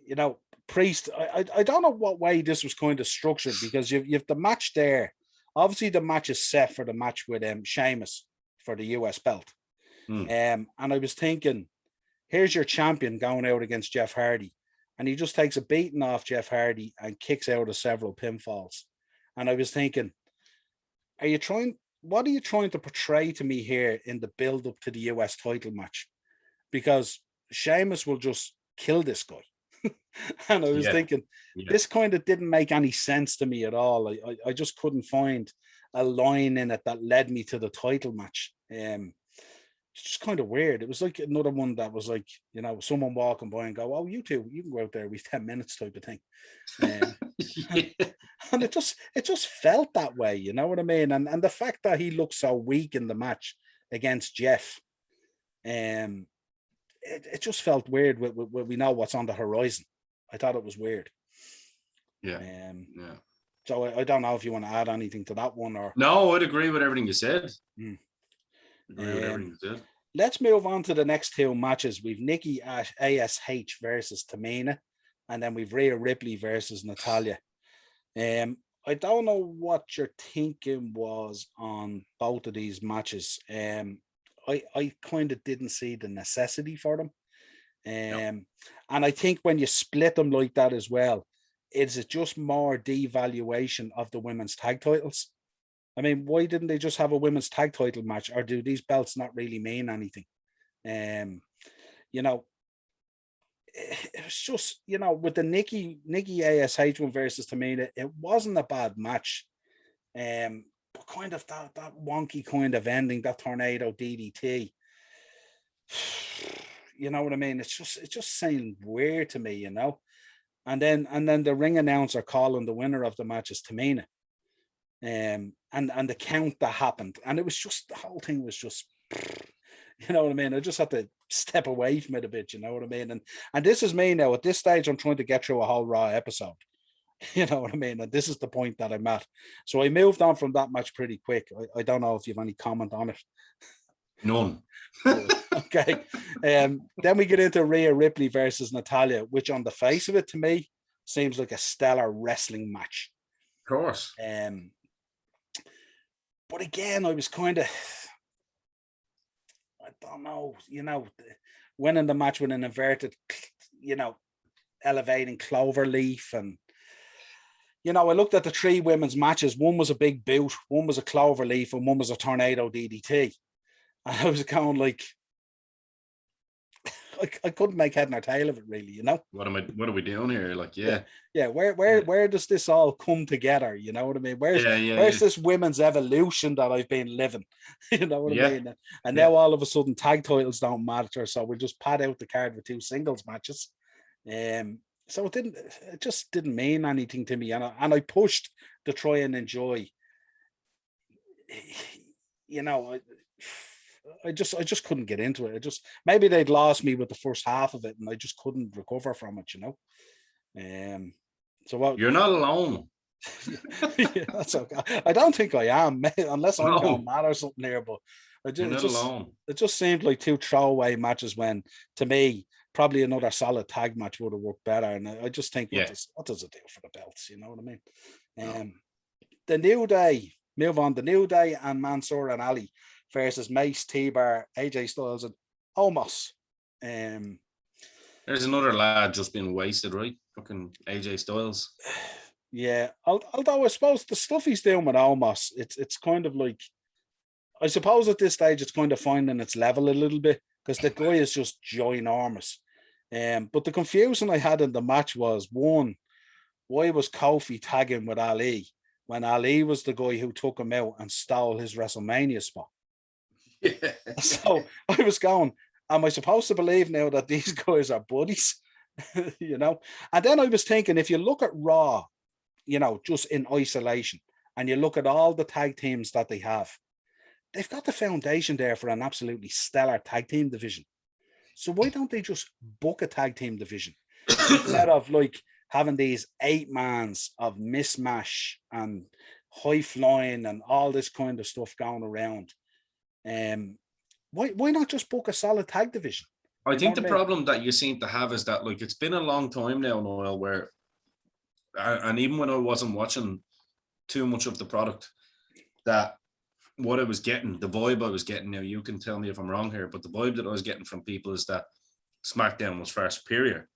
know, Priest, I don't know what way this was kind of structured, because you've the match there. Obviously, the match is set for the match with Sheamus for the US belt. And I was thinking, here's your champion going out against Jeff Hardy, and he just takes a beating off Jeff Hardy and kicks out of several pinfalls. And I was thinking, are you trying what are you trying to portray to me here in the build up to the US title match? Because Sheamus will just kill this guy. And I was thinking, this kind of didn't make any sense to me at all. I just couldn't find a line in it that led me to the title match. It's just kind of weird. It was like another one that was like, you know, someone walking by and go, "Oh, you two, you can go out there with 10 minutes," type of thing. And it just felt that way, you know what I mean? And the fact that he looked so weak in the match against Jeff, it just felt weird. We know what's on the horizon. I thought it was weird. So I don't know if you want to add anything to that one or. No, I'd agree with everything you said. Let's move on to the next two matches. We've Nikki Ash versus Tamina, and then we've Rhea Ripley versus Natalya. I don't know what your thinking was on both of these matches. I kind of didn't see the necessity for them. And I think when you split them like that as well, is it just more devaluation of the women's tag titles? I mean, why didn't they just have a women's tag title match, or do these belts not really mean anything? You know, it was just, you know, with the Nikki Ash one versus Tamina, it wasn't a bad match. But kind of that wonky kind of ending, that tornado DDT. You know what I mean? It just seemed weird to me, you know. And then the ring announcer calling the winner of the match is Tamina. And the count that happened, and it was just, the whole thing was just, you know what I mean? I just had to step away from it a bit, you know what I mean? And this is me now. At this stage, I'm trying to get through a whole Raw episode. You know what I mean? And this is the point that I'm at. So I moved on from that match pretty quick. I don't know if you have any comment on it. None. Okay. Then we get into Rhea Ripley versus Natalya, which on the face of it, to me, seems like a stellar wrestling match. Of course. But again, I was kind of, I don't know, you know, winning the match with an inverted, you know, elevating clover leaf. And, you know, I looked at the three women's matches. One was a big boot, one was a clover leaf, and one was a tornado DDT. And I was going like, I couldn't make head nor tail of it, really, you know. What are we doing here? Like, yeah. Where does this all come together? You know what I mean? Where's this women's evolution that I've been living? You know what I mean? And now all of a sudden tag titles don't matter, so we'll just pad out the card with two singles matches. So it just didn't mean anything to me, and I pushed to try and enjoy. You know, I just couldn't get into it. Maybe they'd lost me with the first half of it, and I just couldn't recover from it, you know. So what? You're not alone. Yeah, that's okay. I don't think I am, unless I'm going mad or something here. But you're not alone. It just seemed like two throwaway matches when, to me, probably another solid tag match would have worked better. And I just think, what does it do for the belts? You know what I mean? The New Day, move on. The New Day and Mansoor and Ali versus Mace, T-Bar, AJ Styles, and Omos. There's another lad just being wasted, right? Fucking AJ Styles. Yeah, although I suppose the stuff he's doing with Omos, it's kind of like, I suppose at this stage it's kind of finding its level a little bit, because the guy is just ginormous. But the confusion I had in the match was, one, why was Kofi tagging with Ali when Ali was the guy who took him out and stole his WrestleMania spot? Yeah. So I was going, am I supposed to believe now that these guys are buddies? You know? And then I was thinking, if you look at Raw, you know, just in isolation, and you look at all the tag teams that they have, they've got the foundation there for an absolutely stellar tag team division. So why don't they just book a tag team division instead of like having these 8-mans of mismatch and high flying and all this kind of stuff going around? Why not just book a solid tag division? I think the problem that you seem to have is that, like, it's been a long time now, Niall, where, and even when I wasn't watching too much of the product, that what I was getting, the vibe I was getting, now you can tell me if I'm wrong here, but the vibe that I was getting from people is that SmackDown was far superior.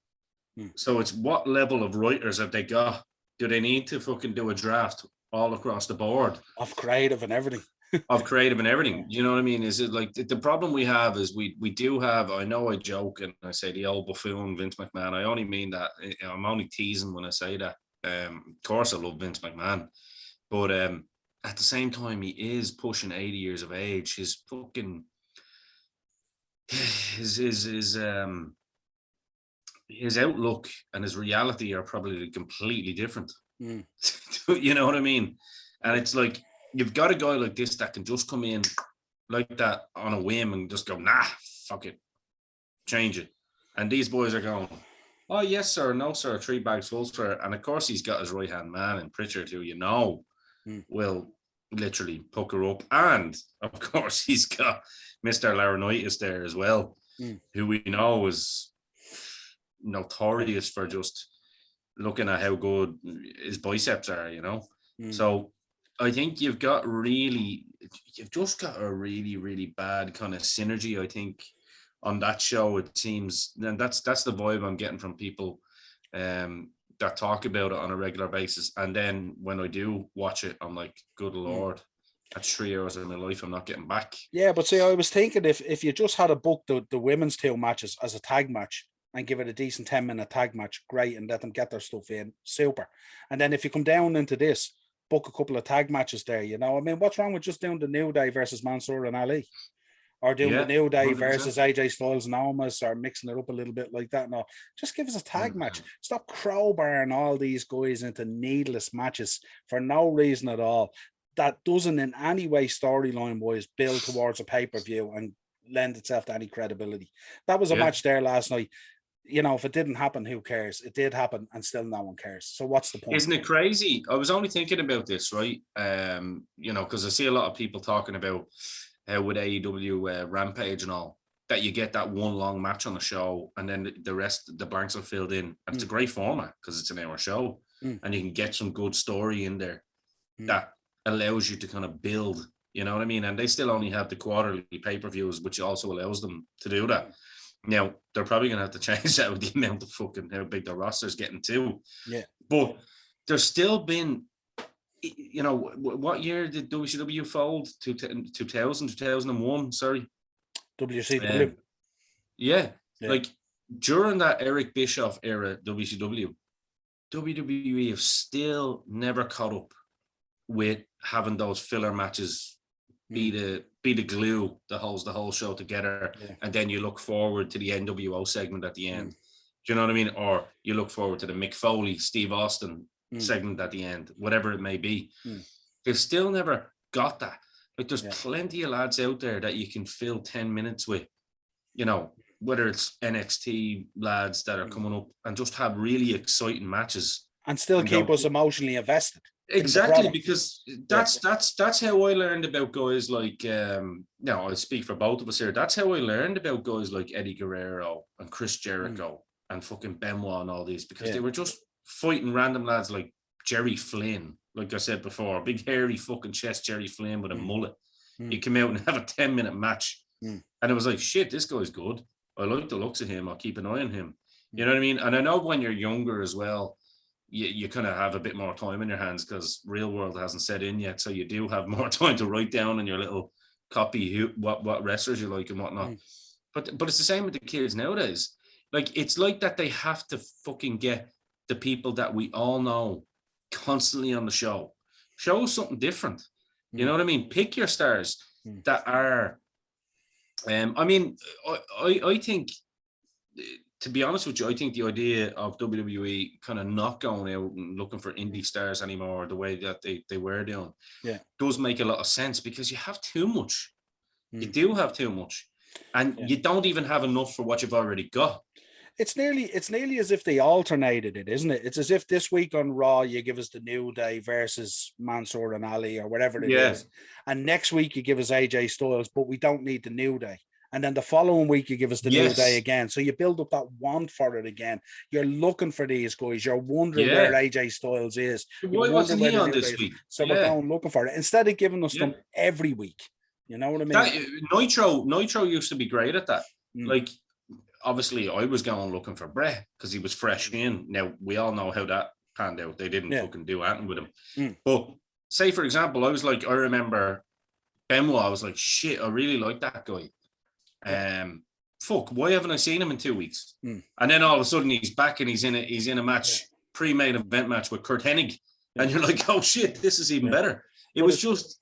So it's, what level of writers have they got? Do they need to fucking do a draft all across the board of creative and everything? of creative and everything. You know what I mean? Is it like the problem we have is we do have, I know I joke and I say the old buffoon Vince McMahon. I only mean that. I'm only teasing when I say that. Of course I love Vince McMahon, but at the same time he is pushing 80 years of age. His fucking his outlook and his reality are probably completely different. You know what I mean? And it's like, you've got a guy like this that can just come in like that on a whim and just go, nah, fuck it, change it. And these boys are going, oh, yes, sir, no, sir, 3 bags full, sir. And of course, he's got his right-hand man in Pritchard, who will literally pucker up. And of course, he's got Mr. Laurinaitis there as well, who we know is notorious for just looking at how good his biceps are, So I think you've just got a really, really bad kind of synergy, I think, on that show. It seems, and that's the vibe I'm getting from people that talk about it on a regular basis. And then when I do watch it, I'm like, good Lord, that's 3 hours of my life I'm not getting back. Yeah, but see, I was thinking if you just had to book the women's 2 matches as a tag match and give it a decent 10-minute tag match, great, and let them get their stuff in, super. And then if you come down into this, book a couple of tag matches there, I mean, what's wrong with just doing the New Day versus Mansoor and Ali? Or doing the New Day 100%. Versus AJ Styles and Omos, or mixing it up a little bit like that. No, just give us a tag match. Stop crowbarring all these guys into needless matches for no reason at all. That doesn't in any way storyline-wise build towards a pay-per-view and lend itself to any credibility. That was a match there last night. If it didn't happen, who cares? It did happen, and still no one cares. So what's the point? Isn't it crazy? I was only thinking about this, right? Because I see a lot of people talking about how with AEW Rampage and all, that you get that one long match on the show, and then the rest, the blanks are filled in. And it's a great format because it's an hour show, and you can get some good story in there that allows you to kind of build. You know what I mean? And they still only have the quarterly pay-per-views, which also allows them to do that. Now, they're probably going to have to change that with the amount of fucking how big the roster's getting too. Yeah. But there's still been, what year did WCW fold? 2000, 2001, sorry. WCW. Yeah. Like, during that Eric Bischoff era, WWE have still never caught up with having those filler matches be the glue that holds the whole show together, and then you look forward to the NWO segment at the end. Do you know what I mean? Or you look forward to the Mick Foley, Steve Austin segment at the end, whatever it may be. They've still never got that. Like, there's plenty of lads out there that you can fill 10 minutes with, whether it's NXT lads that are coming up and just have really exciting matches and still keep us emotionally invested. Exactly, because that's how I learned about guys like I speak for both of us here. That's how I learned about guys like Eddie Guerrero and Chris Jericho and fucking Benoit and all these, because they were just fighting random lads like Jerry Flynn, like I said before, big hairy fucking chest Jerry Flynn with a mullet. He'd come out and have a 10-minute match, and it was like, shit, this guy's good. I like the looks of him. I'll keep an eye on him. You know what I mean? And I know when you're younger as well, you kind of have a bit more time in your hands because real world hasn't set in yet. So you do have more time to write down in your little copy what wrestlers you like and whatnot. But it's the same with the kids nowadays. Like, it's like that they have to fucking get the people that we all know constantly on the show. Show us something different. You know what I mean? Pick your stars that are. I think, to be honest with you, I think the idea of WWE kind of not going out and looking for indie stars anymore, the way that they were doing, does make a lot of sense, because you have too much. You do have too much, and you don't even have enough for what you've already got. It's nearly as if they alternated it, isn't it? It's as if this week on Raw you give us the New Day versus Mansoor and Ali or whatever it is, and next week you give us AJ Styles, but we don't need the New Day. And then the following week, you give us the New Day again. So you build up that want for it again. You're looking for these guys. You're wondering where AJ Styles is. Why wasn't he on this week? So we're going looking for it. Instead of giving us them every week. You know what I mean? Nitro used to be great at that. Like, obviously, I was going looking for Bret because he was fresh in. Now, we all know how that panned out. They didn't fucking do anything with him. But say, for example, I remember Benoit, I was like, shit, I really like that guy. Fuck, why haven't I seen him in 2 weeks? And then all of a sudden he's back and he's in a match, pre-main event match with Kurt Hennig. And you're like, oh shit, this is even better. It was just.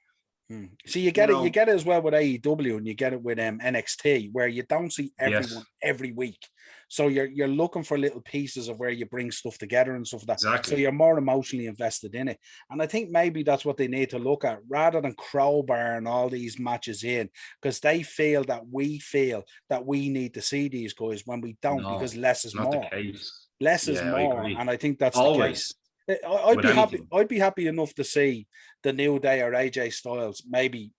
So you get it as well with AEW, and you get it with NXT, where you don't see everyone every week. So you're looking for little pieces of where you bring stuff together and stuff like that. Exactly. So you're more emotionally invested in it. And I think maybe that's what they need to look at, rather than crowbarring all these matches in, because they feel that we need to see these guys when we don't, because less is more. Less is more. And I think that's always. The case. I'd be happy enough to see the New Day or AJ Styles maybe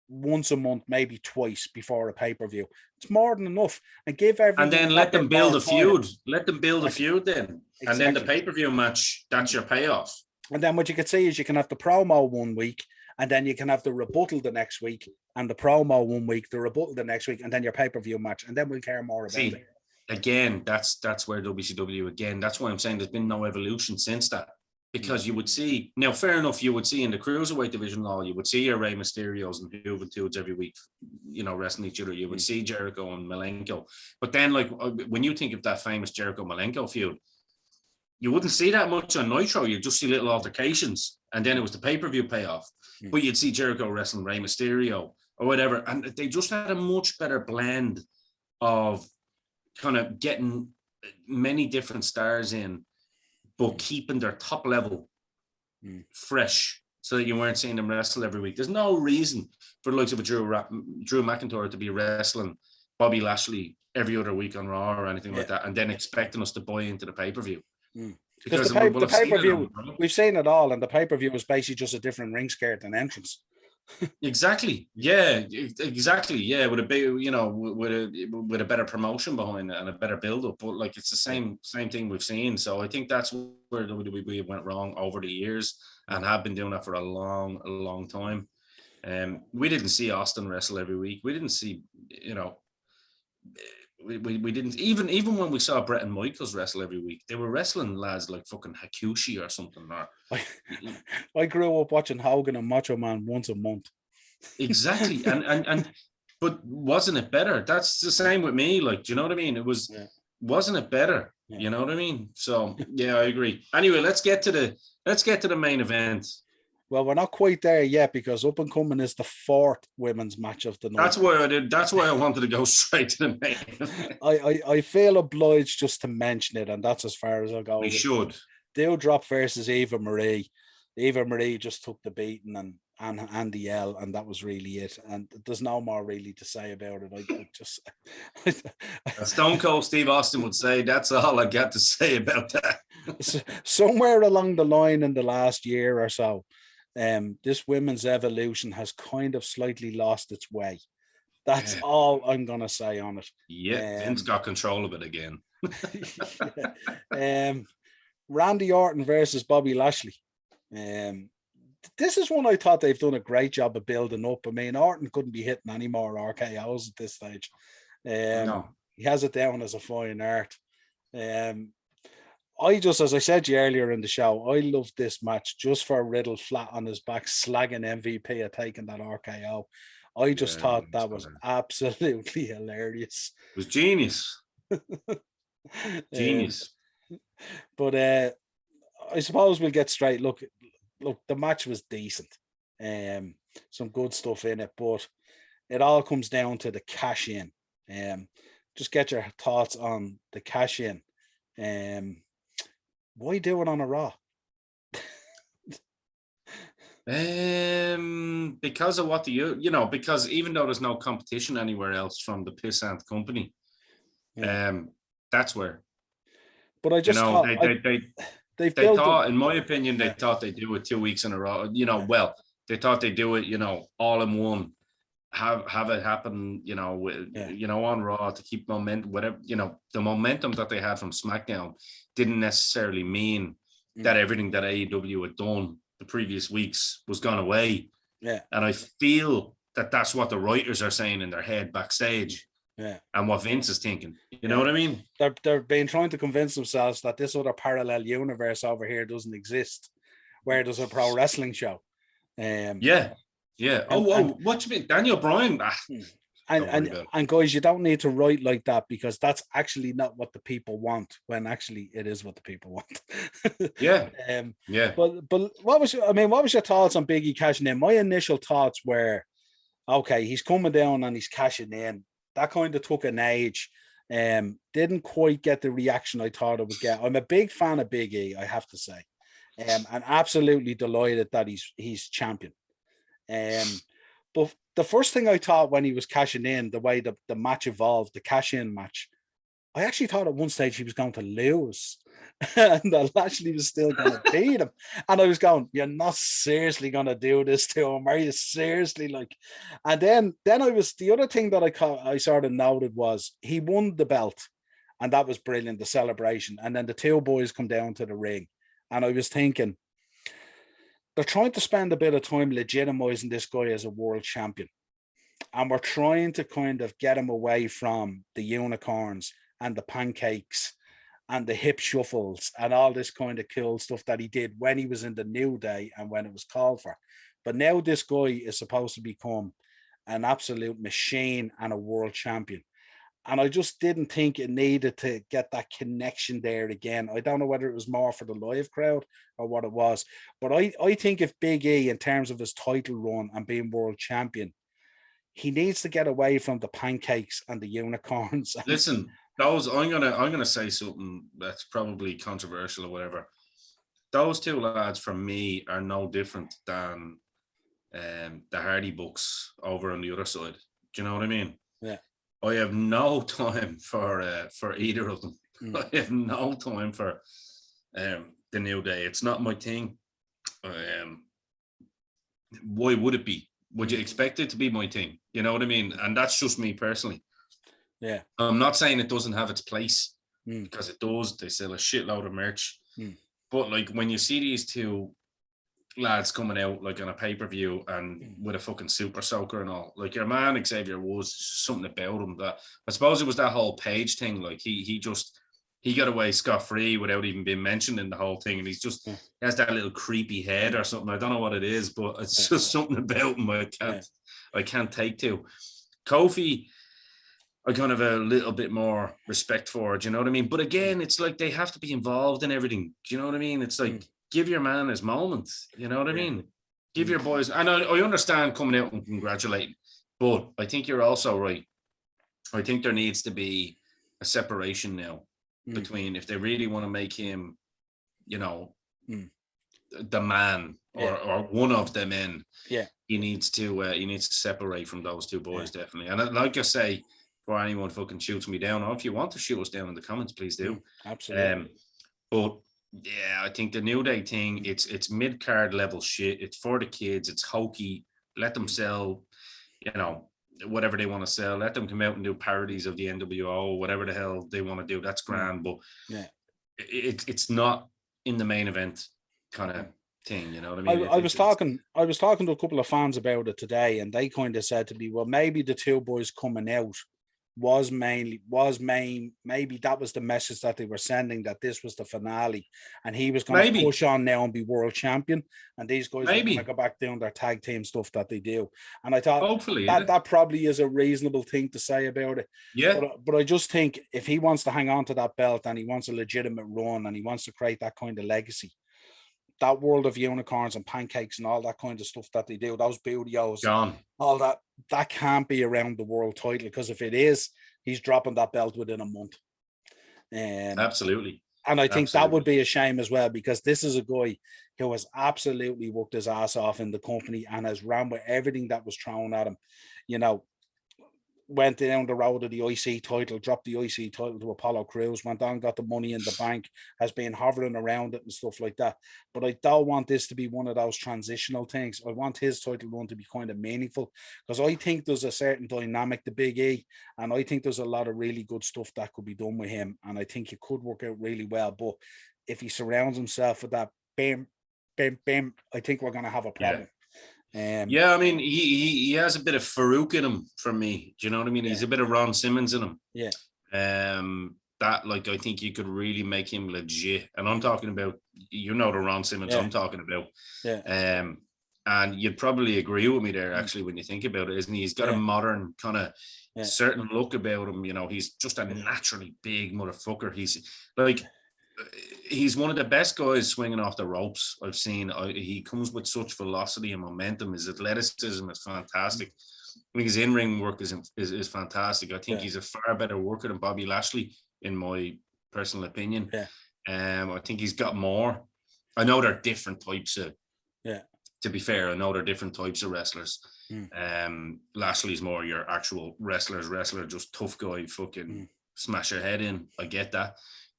once a month, maybe twice before a pay-per-view. It's more than enough. And give everyone, and then let them build a feud. Let them build a feud then. Exactly. And then the pay-per-view match, that's your payoff. And then what you could say is you can have the promo 1 week, and then you can have the rebuttal the next week, and the promo 1 week, the rebuttal the next week, and then your pay-per-view match, and then we'll care more about it. Again, that's where WCW, again, that's why I'm saying there's been no evolution since that. Because you would see, now fair enough, you would see in the Cruiserweight division, you would see your Rey Mysterios and Juventudes every week, wrestling each other. You would see Jericho and Malenko. But then, like, when you think of that famous Jericho-Malenko feud, you wouldn't see that much on Nitro. You'd just see little altercations. And then it was the pay-per-view payoff. But you'd see Jericho wrestling Rey Mysterio or whatever. And they just had a much better blend of kind of getting many different stars in, but keeping their top level fresh, so that you weren't seeing them wrestle every week. There's no reason for the likes of a Drew McIntyre to be wrestling Bobby Lashley every other week on Raw or anything like that, and then expecting us to buy into the pay-per-view. Because the pay-per-view, we've seen it all, and the pay-per-view was basically just a different ring skirt and entrance. Exactly. Yeah, exactly. Yeah, with a big, with a better promotion behind it and a better build-up. But like, it's the same thing we've seen. So I think that's where WWE went wrong over the years, and have been doing that for a long time. We didn't see Austin wrestle every week. We didn't see, we didn't even when we saw Bret and Michaels wrestle every week, they were wrestling lads like fucking Hakushi or something. I grew up watching Hogan and Macho Man once a month. Exactly. and but wasn't it better? That's the same with me. Like, do you know what I mean? It was, wasn't it better? Yeah. You know what I mean? So yeah, I agree. Anyway, let's get to the main event. Well, we're not quite there yet, because up and coming is the fourth women's match of the night. That's why I wanted to go straight to the main event. I feel obliged just to mention it, and that's as far as I'll go. We should. Dewdrop versus Eva Marie. Eva Marie just took the beating and the L, and that was really it. And there's no more really to say about it. As Stone Cold Steve Austin would say, that's all I got to say about that. Somewhere along the line in the last year or so, this women's evolution has kind of slightly lost its way. That's all I'm gonna say on it. Yeah, Vince got control of it again. Randy Orton versus Bobby Lashley. This is one I thought they've done a great job of building up. I mean, Orton couldn't be hitting any more RKOs at this stage. No. He has it down as a fine art. As I said to you earlier in the show, I loved this match just for Riddle flat on his back, slagging MVP at taking that RKO. I just thought that was absolutely hilarious. It was genius. Genius. But I suppose we'll get straight. Look, the match was decent. Some good stuff in it, but it all comes down to the cash in. Just get your thoughts on the cash in. Why do it on a Raw? Because of what because even though there's no competition anywhere else from the pissant company, that's where. But I just thought they thought, in my opinion, they thought they'd do it 2 weeks in a row. They thought they'd do it, all in one. Have it happen, on Raw to keep momentum, whatever, the momentum that they had from SmackDown didn't necessarily mean that everything that AEW had done the previous weeks was gone away. Yeah. And I feel that that's what the writers are saying in their head backstage. Yeah. And what Vince is thinking. You know what I mean? They're being trying to convince themselves that this other parallel universe over here doesn't exist, where there's a pro wrestling show. Yeah. What do you mean? Daniel Bryan? And guys, you don't need to write like that, because that's actually not what the people want, when actually it is what the people want. Yeah. But what was your thoughts on Big E cashing in? My initial thoughts were, okay, he's coming down and he's cashing in. That kind of took an age. Didn't quite get the reaction I thought it would get. I'm a big fan of Big E, I have to say. And absolutely delighted that he's champion. But the first thing I thought when he was cashing in, the way the match evolved, the cash-in match, I actually thought at one stage he was going to lose and that Lashley was still going to beat him. And I was going, you're not seriously going to do this to him, are you? Seriously? Like, and then the other thing that I sort of noted was he won the belt, and that was brilliant, the celebration. And then the two boys come down to the ring, and I was thinking, they're trying to spend a bit of time legitimizing this guy as a world champion. And we're trying to kind of get him away from the unicorns and the pancakes and the hip shuffles and all this kind of cool stuff that he did when he was in the New Day and when it was called for. But now this guy is supposed to become an absolute machine and a world champion. And I just didn't think it needed to get that connection there again. I don't know whether it was more for the live crowd or what it was. But I think if Big E, in terms of his title run and being world champion, he needs to get away from the pancakes and the unicorns. Listen, I'm gonna say something that's probably controversial or whatever. Those two lads, for me, are no different than the Hardy Bucks over on the other side. Do you know what I mean? Yeah. I have no time for either of them. I have no time for the New Day. It's not my thing. Why would it be? Would you expect it to be my thing? You know what I mean? And that's just me personally. Yeah. I'm not saying it doesn't have its place, because it does. They sell a shitload of merch. But like when you see these two lads coming out like on a pay-per-view and with a fucking super soaker and all, like your man Xavier Woods, something about him that I suppose it was that whole Page thing. Like he got away scot-free without even being mentioned in the whole thing, and he has that little creepy head or something. I don't know what it is, but it's just something about him I can't take to. Kofi, I kind of a little bit more respect for, do you know what I mean? But again, it's like they have to be involved in everything. Do you know what I mean? It's like, give your man his moment. You know what I mean? Give your boys, and I understand coming out and congratulating, but I think you're also right. I think there needs to be a separation now between, if they really want to make him, you know, the man or one of the men. Yeah, he needs to separate from those two boys, definitely. And like I say, for anyone fucking shoots me down, or if you want to shoot us down in the comments, please do. Absolutely. But yeah, I think the New Day thing, it's mid-card level shit. It's for the kids. It's hokey. Let them sell, you know, whatever they want to sell. Let them come out and do parodies of the NWO, whatever the hell they want to do. That's grand. But it's not in the main event kind of thing, you know what I mean? I was talking to a couple of fans about it today, and they kind of said to me, well, maybe the two boys coming out maybe that was the message that they were sending, that this was the finale and he was going to push on now and be world champion, and these guys are going to go back doing their tag team stuff that they do. And I thought, hopefully, that probably is a reasonable thing to say about it. But I just think if he wants to hang on to that belt and he wants a legitimate run and he wants to create that kind of legacy, that world of unicorns and pancakes and all that kind of stuff that they do, those bootios, all that can't be around the world title, because if it is, he's dropping that belt within a month. Absolutely. And I think that would be a shame as well, because this is a guy who has absolutely worked his ass off in the company and has ran with everything that was thrown at him. You know, went down the road of the IC title, dropped the IC title to Apollo Crews, went on, got the Money in the Bank, has been hovering around it and stuff like that. But I don't want this to be one of those transitional things. I want his title run to be kind of meaningful, because I think there's a certain dynamic to Big E, and I think there's a lot of really good stuff that could be done with him, and I think it could work out really well. But if he surrounds himself with that bam, bam, bam, I think we're going to have a problem. I mean, he has a bit of Farouk in him for me. Do you know what I mean? He's a bit of Ron Simmons in him. That, like, I think you could really make him legit. And I'm talking about, you know, the Ron Simmons I'm talking about. And you'd probably agree with me there, actually, when you think about it, isn't he? He's got a modern kind of certain look about him. You know, he's just a naturally big motherfucker. He's like, he's one of the best guys swinging off the ropes I've seen. He comes with such velocity and momentum. His athleticism is fantastic. I think his in-ring work is fantastic. I think he's a far better worker than Bobby Lashley, in my personal opinion. I think he's got more. I know they're different types of. To be fair, I know they're different types of wrestlers. Lashley's more your actual wrestler, just tough guy, fucking smash your head in. I get that,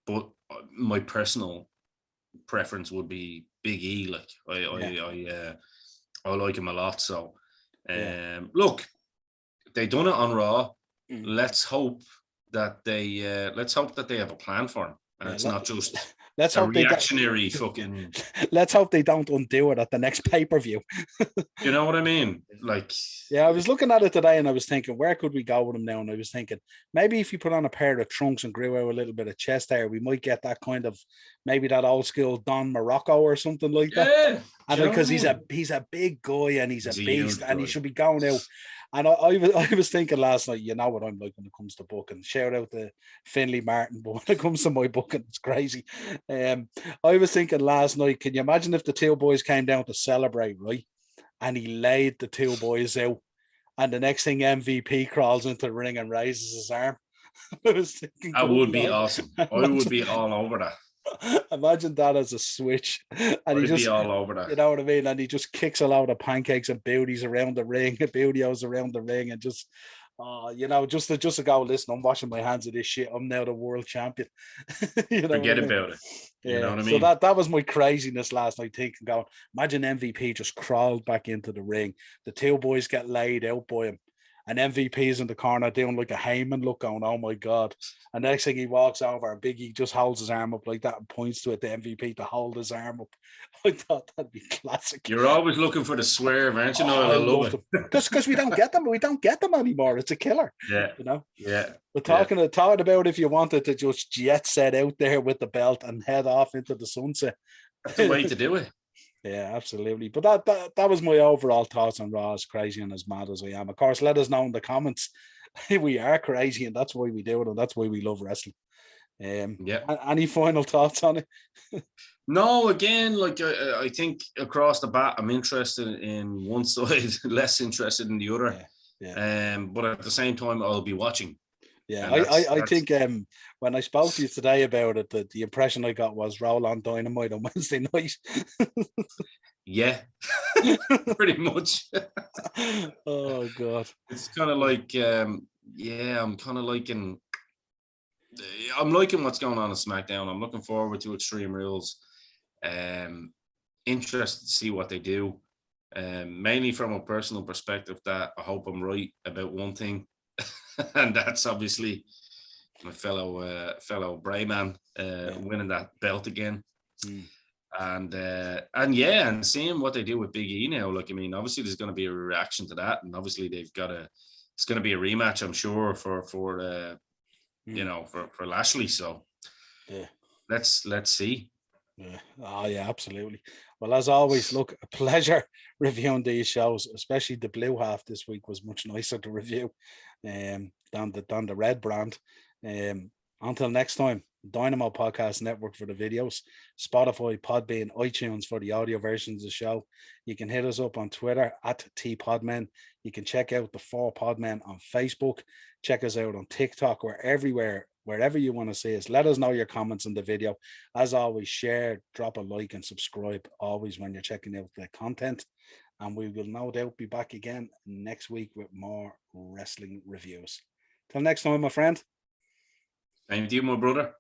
but my personal preference would be Big E. Like I like him a lot. So, look, they done it on Raw. Let's hope that they have a plan for him, and it's not just. Let's hope reactionary fucking. Let's hope they don't undo it at the next pay-per-view. You know what I mean? Like, I was looking at it today and I was thinking, where could we go with him now? And I was thinking, maybe if you put on a pair of trunks and grew out a little bit of chest hair, we might get that kind of, maybe that old school Don Morocco or something like that. And because he's a big guy and he's a beast and he should be going out. And I was thinking last night, you know what I'm like when it comes to booking. Shout out to Finley Martin, but when it comes to my booking, it's crazy. I was thinking last night, can you imagine if the two boys came down to celebrate, right? And he laid the two boys out, and the next thing MVP crawls into the ring and raises his arm. I was thinking that would be awesome. I would be all over that. Imagine that as a switch, and he just be all over that. You know what I mean? And he just kicks a load of pancakes and booties around the ring, and just, just to go. Listen, I'm washing my hands of this shit. I'm now the world champion. Forget about it. You know what I mean? So that was my craziness last night. Thinking, going, imagine MVP just crawled back into the ring. The two boys get laid out by him. And MVP is in the corner doing like a Heyman look, going, oh my God. And next thing he walks over and Biggie just holds his arm up like that and points to it, the MVP to hold his arm up. I thought that'd be classic. You're always looking for the swerve, aren't you? I love it. Just because we don't get them anymore. It's a killer. Yeah. We're talking about if you wanted to just jet set out there with the belt and head off into the sunset. That's the way to do it. Yeah, absolutely. But that was my overall thoughts on Raw, as crazy and as mad as I am. Of course, let us know in the comments. We are crazy, and that's why we do it, and that's why we love wrestling. Any final thoughts on it? No, again, like I think across the bat, I'm interested in one side, less interested in the other. But at the same time, I'll be watching. Yeah, I think when I spoke to you today about it, the impression I got was roll on Dynamite on Wednesday night. Yeah, pretty much. Oh God, it's kind of like I'm liking what's going on in SmackDown. I'm looking forward to Extreme Rules. Interested to see what they do. Mainly from a personal perspective, that I hope I'm right about one thing. And that's obviously my fellow Brayman winning that belt again. And seeing what they do with Big E now. Like, I mean, obviously there's going to be a reaction to that, and obviously it's going to be a rematch, I'm sure, for Lashley. So let's see. Yeah. Oh yeah, absolutely. Well, as always, look, a pleasure reviewing these shows, especially the blue half this week was much nicer to review than the red brand. Until next time, Dynamo Podcast Network for the videos, Spotify, Podbean, iTunes for the audio versions of the show. You can hit us up on Twitter at @TPodmen. You can check out the 4 Podmen on Facebook. Check us out on TikTok. We're everywhere. Wherever you want to see us, let us know your comments on the video. As always, share, drop a like, and subscribe always when you're checking out the content. And we will no doubt be back again next week with more wrestling reviews. Till next time, my friend. Thank you, my brother.